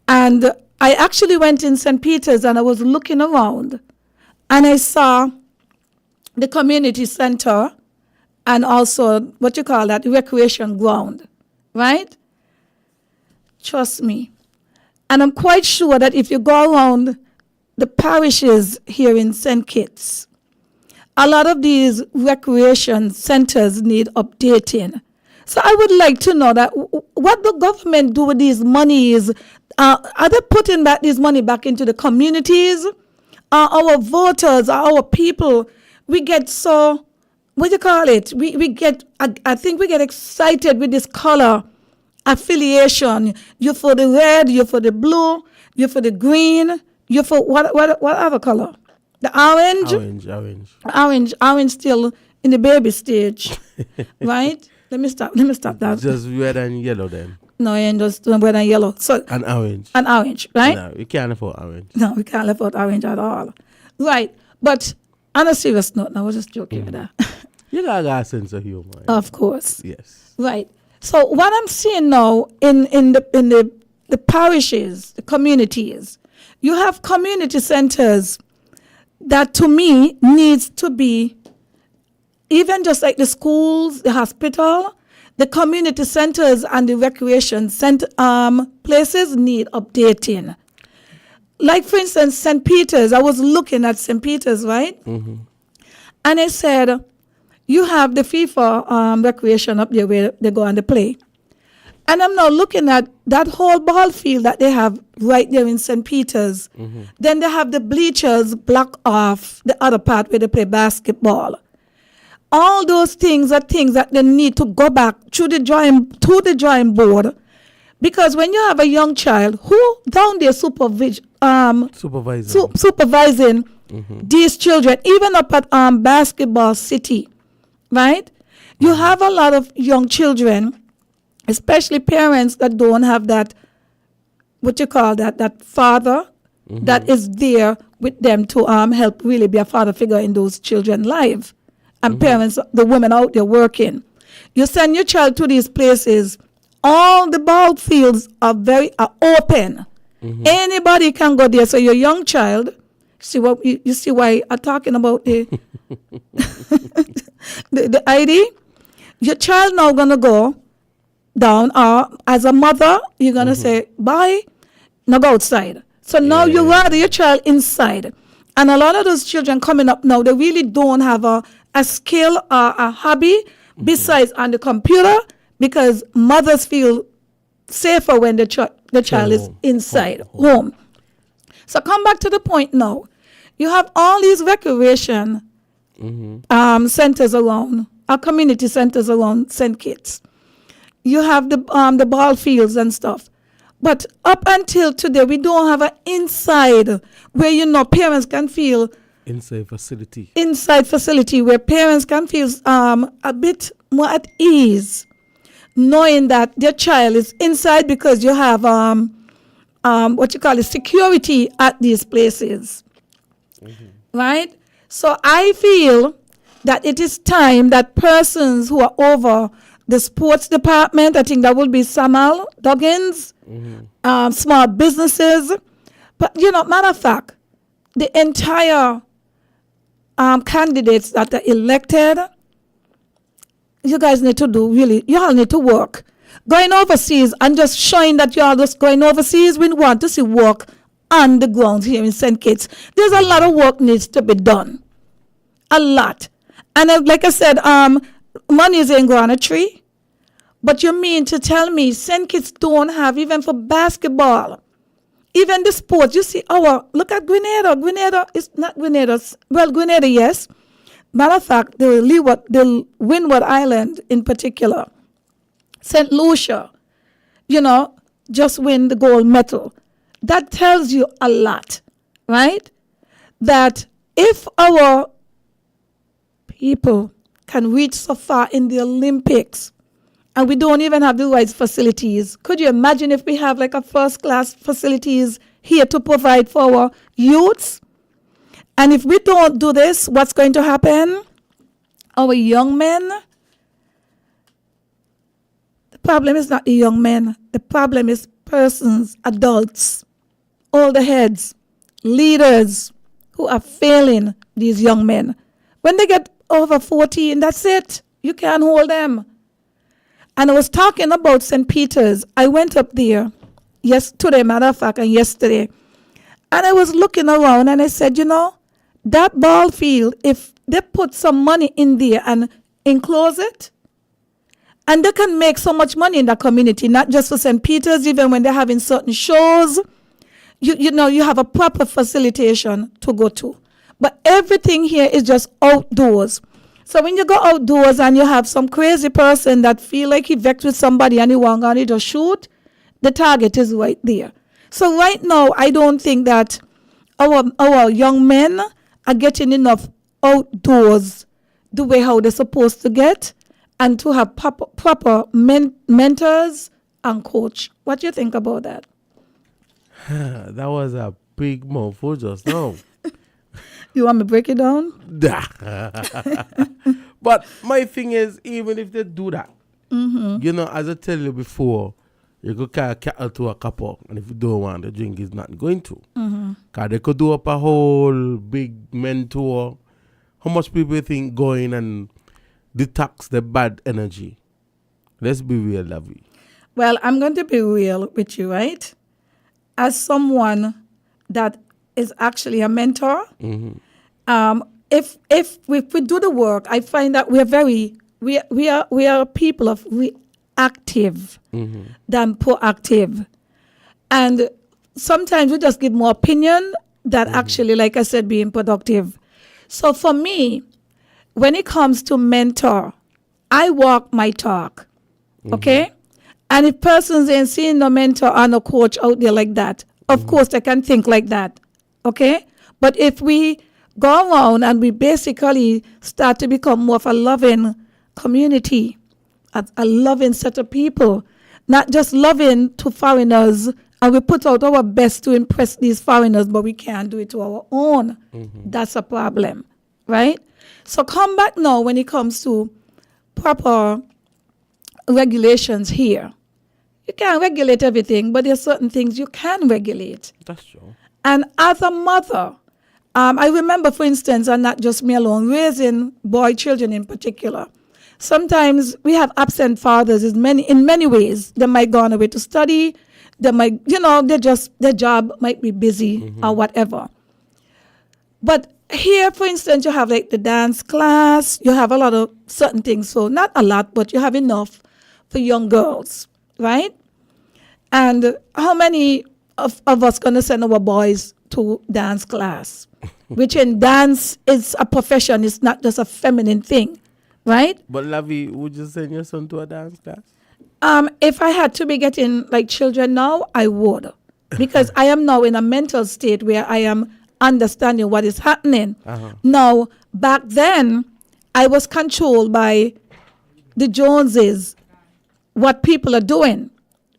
And I actually went in St. Peter's and I was looking around and I saw the community center and also what you call that, recreation ground, right? Trust me. And I'm quite sure that if you go around the parishes here in St. Kitts, a lot of these recreation centers need updating. So I would like to know that what the government do with these monies. Are they putting this money back into the communities? Our voters, our people, we get so, what do you call it? We get, I think we get excited with this color affiliation. You're for the red, you're for the blue, you're for the green, you're for what other color? The orange. Orange still in the baby stage, right? Let me stop that. Just red and yellow then. No, and just red and yellow. So and orange. And orange, right? No, we can't afford orange. No, we can't afford orange at all. Right. But on a serious note, I was just joking with that. You got a sense of humor. Of course. Yes. Right. So what I'm seeing now in the parishes, the communities, you have community centers that to me needs to be, even just like the schools, the hospital, the community centers and the recreation center places need updating. Like for instance, St. Peter's, I was looking at St. Peter's, right? And I said, you have the FIFA recreation up there where they go and they play. And I'm now looking at that whole ball field that they have right there in St. Peter's. Then they have the bleachers block off the other part where they play basketball. All those things are things that they need to go back to the drawing board. Because when you have a young child who down there supervising these children, even up at Basketball City, right? You have a lot of young children, especially parents that don't have that, what you call that father that is there with them to help really be a father figure in those children's lives. And parents, the women out there working. You send your child to these places, all the ball fields are open. Anybody can go there. So your young child, you see why I'm talking about the the ID? Your child now gonna go down, or as a mother, you're going to say, bye, now go outside. So now you rather your child inside. And a lot of those children coming up now, they really don't have a skill or a hobby besides on the computer, because mothers feel safer when the child is inside home. So come back to the point now. You have all these recreation centers around, our community centers around St. Kitts. You have the ball fields and stuff. But up until today, we don't have an inside where, parents can feel. Inside facility where parents can feel a bit more at ease, knowing that their child is inside, because you have security at these places. Right? So I feel that it is time that persons who are over the sports department, I think that will be Samuel Duggins, small businesses. But, matter of fact, the entire candidates that are elected, you guys need to you all need to work. Going overseas and just showing that you are just going overseas, we want to see work on the ground here in St. Kitts. There's a lot of work needs to be done. A lot. And like I said, money is ain't growing on a tree. But you mean to tell me St. Kitts don't have, even for basketball, even the sports? You see, look at Grenada. Grenada is not Grenada. Well, Grenada, yes. Matter of fact, the Windward Island in particular, St. Lucia, just win the gold medal. That tells you a lot, right? That if our people can reach so far in the Olympics, and we don't even have the right facilities, could you imagine if we have like a first-class facilities here to provide for our youths? And if we don't do this, what's going to happen? Our young men, the problem is not the young men. The problem is persons, adults, older heads, leaders who are failing these young men. When they get over 14, that's it. You can't hold them. And I was talking about St. Peter's. I went up there today, matter of fact, and yesterday. And I was looking around and I said, that ball field, if they put some money in there and enclose it, and they can make so much money in the community, not just for St. Peter's, even when they're having certain shows, you have a proper facilitation to go to. But everything here is just outdoors. So when you go outdoors and you have some crazy person that feel like he vexed with somebody and he want to just shoot, the target is right there. So right now, I don't think that our young men are getting enough outdoors the way how they're supposed to get, and to have proper mentors and coach. What do you think about that? That was a big mouthful just now. You want me to break it down? But my thing is, even if they do that, as I tell you before, you could carry cattle to a couple, and if you don't want, the drink is not going to. Because they could do up a whole big mentor. How much people think going and detox the bad energy? Let's be real, Lavi. Well, I'm going to be real with you, right? As someone that is actually a mentor, if we do the work, I find that we are people of reactive than proactive, and sometimes we just give more opinion than actually, like I said, being productive. So for me, when it comes to mentor, I walk my talk, okay? And if persons ain't seeing no mentor or no coach out there like that, of course they can think like that, okay? But if we go around and we basically start to become more of a loving community, a loving set of people, not just loving to foreigners, and we put out our best to impress these foreigners, but we can't do it to our own. That's a problem, right? So come back now when it comes to proper regulations here. You can't regulate everything, but there are certain things you can regulate. That's true. And as a mother, I remember, for instance, and not just me alone, raising boy children in particular. sometimes we have absent fathers in many ways. They might go on away to study. They might, their job might be busy or whatever. But here, for instance, you have like the dance class. You have a lot of certain things. So not a lot, but you have enough for young girls, right? And how many of us going to send our boys to dance class? Which in dance is a profession. It's not just a feminine thing, right? But Lavi, would you send your son to a dance class? If I had to be getting like children now, I would. Because I am now in a mental state where I am understanding what is happening. Now, back then, I was controlled by the Joneses, what people are doing,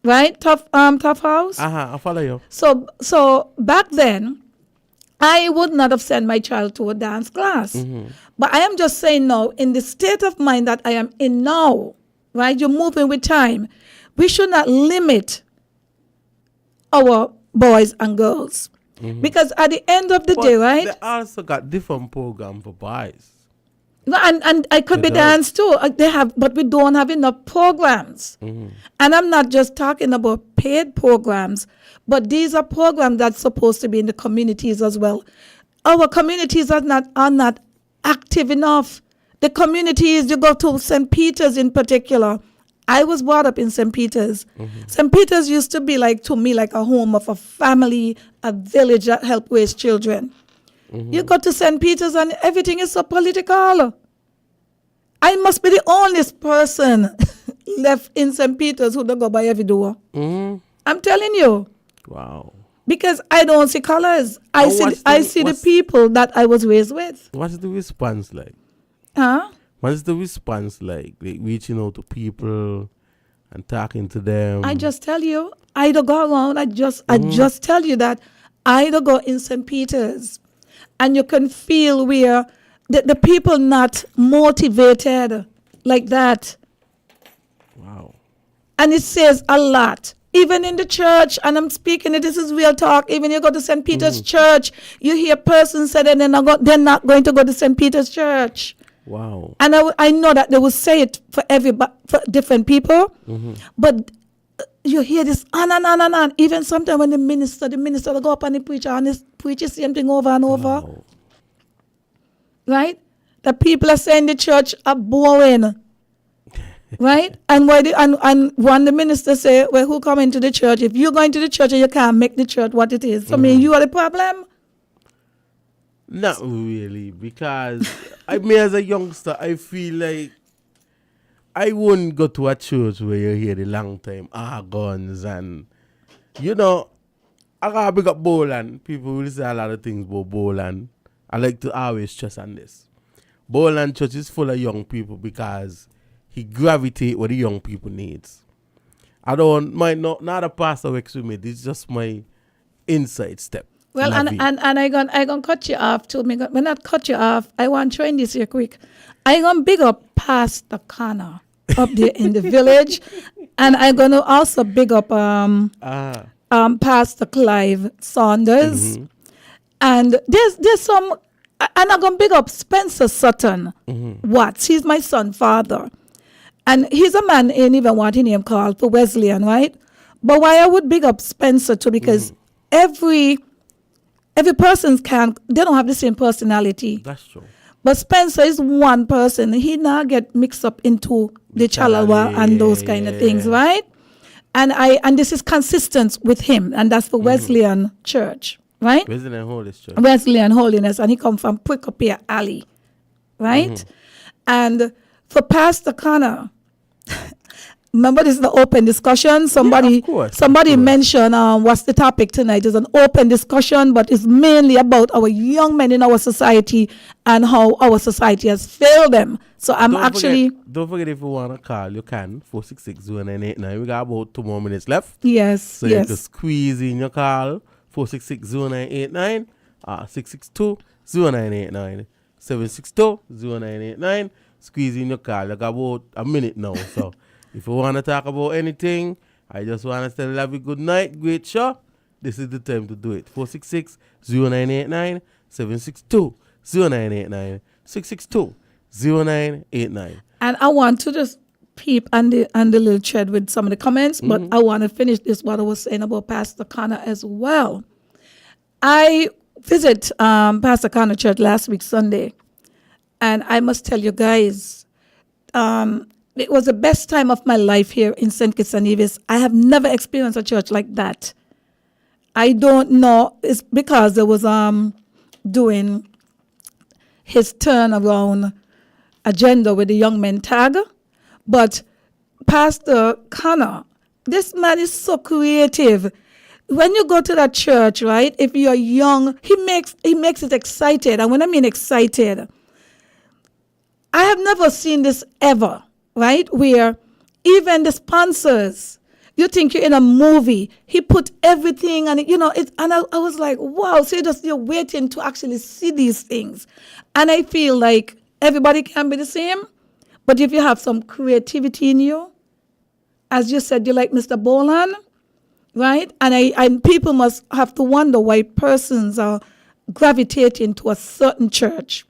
right? Tough House. I follow you. So back then, I would not have sent my child to a dance class. But I am just saying now, in the state of mind that I am in now, right? You're moving with time. We should not limit our boys and girls. Because at the end of the day, right? They also got different program for boys. No, and I could be dance too. They have, but we don't have enough programs. And I'm not just talking about paid programs, but these are programs that's supposed to be in the communities as well. Our communities are not active enough. The communities, you go to St. Peter's in particular. I was brought up in St. Peter's. St. Peter's used to be to me like a home of a family, a village that help raise children. You go to St. Peter's and everything is so political. I must be the only person left in St. Peter's who don't go by every door. I'm telling you. Wow. Because I don't see colors. I see the people that I was raised with. What's the response like? Huh? What is the response like? Like reaching out to people and talking to them? I just tell you, I don't go around. I just tell you that I don't go in St. Peter's. And you can feel where the people not motivated like that. Wow. And it says a lot. Even in the church, and I'm speaking, this is real talk. Even you go to St. Peter's Church, you hear persons say that they're not going to go to St. Peter's Church. Wow. And I know that they will say it for different people, but you hear this on and on and on. Even sometimes when the minister will go up and the preacher the same thing over and over. Wow. Right? The people are saying the church are boring. Right? And when the minister say, well, who come into the church? If you're going to the church and you can't make the church what it is, so me, you are the problem? Not really, because as a youngster, I feel like I wouldn't go to a church where you hear the long time guns and I gotta big up Boland. People will say a lot of things about Boland. I like to always stress on this. Boland Church is full of young people because he gravitate what the young people needs. I don't mind not a pastor works with me. This is just my inside step. Well, and I gonna cut you off too. When I cut you off, I want to train this here quick. I gonna big up Pastor Connor up there in the village, and I gonna also big up Pastor Clive Saunders, and there's some, and I'm gonna big up Spencer Sutton Watts. He's my son's father, and he's a man ain't even wanting him called for Wesleyan, right? But why I would big up Spencer too, because every person they don't have the same personality. That's true. But Spencer is one person. He not get mixed up into the Chalawa and those kind of things, right? And this is consistent with him, and that's for Wesleyan Church, right? Wesleyan Holiness Church. Wesleyan Holiness, and he come from Pwikopia Alley, right? And for Pastor Connor, remember, this is the open discussion. Somebody mentioned what's the topic tonight. It's an open discussion, but it's mainly about our young men in our society and how our society has failed them. So don't forget, if you want to call, you can. 466-0989. We got about 2 more minutes left. Yes. So you can squeeze in your call. 466-0989. 662-0989. 762-0989. Squeeze in your call. You got about a minute now. So if you want to talk about anything, I just want to tell Lavi good night, great show. This is the time to do it. 466-0989, 762-0989, 662-0989. And I want to just peep on the little thread with some of the comments, but I want to finish this what I was saying about Pastor Connor as well. I visit Pastor Connor Church last week Sunday, and I must tell you guys, it was the best time of my life here in St. Kitts and Nevis. I have never experienced a church like that. I don't know, it's because there was doing his turnaround agenda with the young men tag, but Pastor Connor, this man is so creative. When you go to that church, right, if you're young, he makes it excited. And when I mean excited, I have never seen this ever, right, where even the sponsors, you think you're in a movie. He put everything, and I was like, wow. So you're waiting to actually see these things, and I feel like everybody can be the same, but if you have some creativity in you, as you said, you like Mr. Bolan, right? And people must have to wonder why persons are gravitating to a certain church.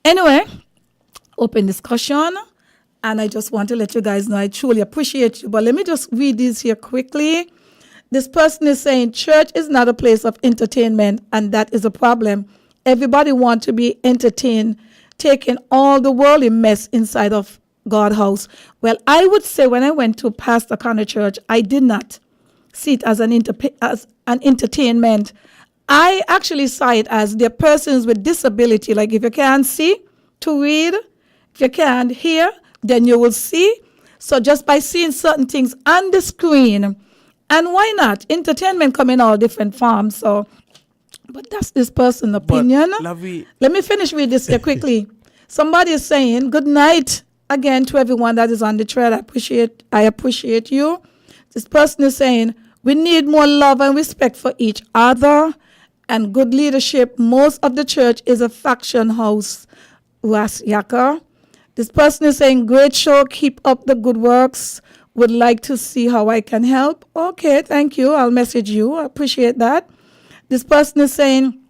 Anyway, open discussion. And I just want to let you guys know I truly appreciate you. But let me just read this here quickly. This person is saying church is not a place of entertainment, and that is a problem. Everybody wants to be entertained, taking all the worldly mess inside of God's house. Well, I would say when I went to Pastor Connor Church, I did not see it as an entertainment. I actually saw it as the persons with disability. Like if you can't see to read, if you can't hear, then you will see. So just by seeing certain things on the screen, and why not? Entertainment come in all different forms. So, but that's this person's opinion. Lavi, let me finish with this here quickly. Somebody is saying, good night again to everyone that is on the thread. I appreciate you. This person is saying, we need more love and respect for each other and good leadership. Most of the church is a faction house. Ras Yaka. This person is saying, great show, keep up the good works. Would like to see how I can help. Okay, thank you. I'll message you. I appreciate that. This person is saying,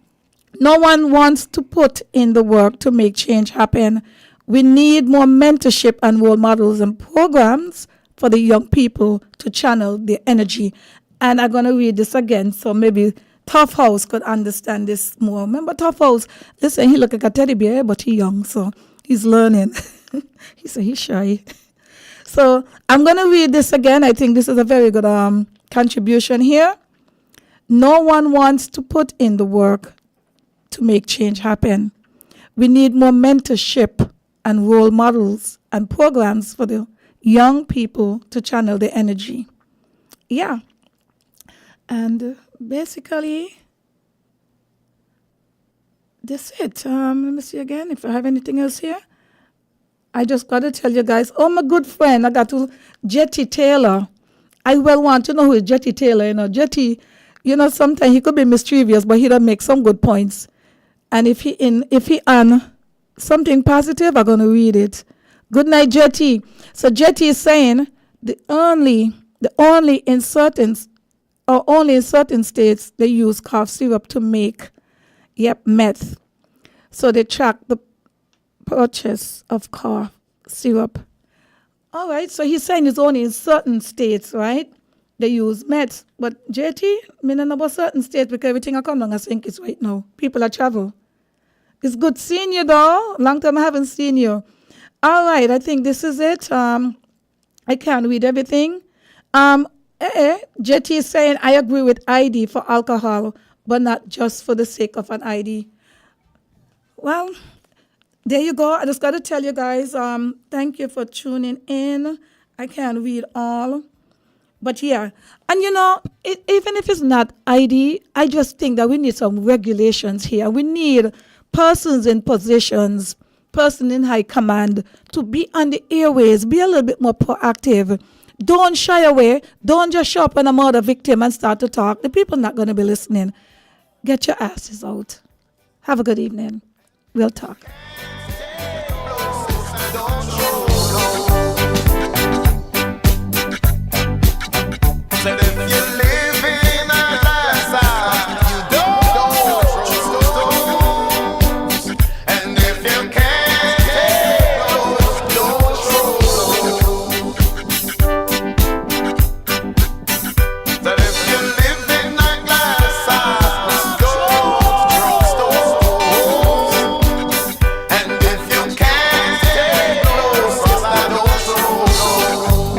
no one wants to put in the work to make change happen. We need more mentorship and role models and programs for the young people to channel their energy. And I'm going to read this again, so maybe Tough House could understand this more. Remember Tough House? Listen, he look like a teddy bear, but he's young, so he's learning. He said he's shy. So I'm going to read this again. I think this is a very good contribution here. No one wants to put in the work to make change happen. We need more mentorship and role models and programs for the young people to channel their energy. Yeah. And basically, that's it. Let me see again if I have anything else here. I just got to tell you guys, my good friend, I got to Jetty Taylor. I well want to know who is Jetty Taylor. Jetty, sometimes he could be mischievous, but he does make some good points. And if he on something positive, I'm going to read it. Good night, Jetty. So Jetty is saying only in certain states they use cough syrup to make meth. So they track the purchase of cough syrup. All right, so he's saying it's only in certain states, right? They use meds. But JT, I don't know about certain states because everything I come down, I think it's right now. People are travel. It's good seeing you though. Long time I haven't seen you. All right, I think this is it. I can't read everything. JT is saying, I agree with ID for alcohol, but not just for the sake of an ID. Well, there you go. I just got to tell you guys, thank you for tuning in. I can't read all. But yeah, and even if it's not ID, I just think that we need some regulations here. We need persons in positions, person in high command to be on the airways, be a little bit more proactive. Don't shy away. Don't just show up on a murder victim and start to talk. The people are not going to be listening. Get your asses out. Have a good evening. We'll talk.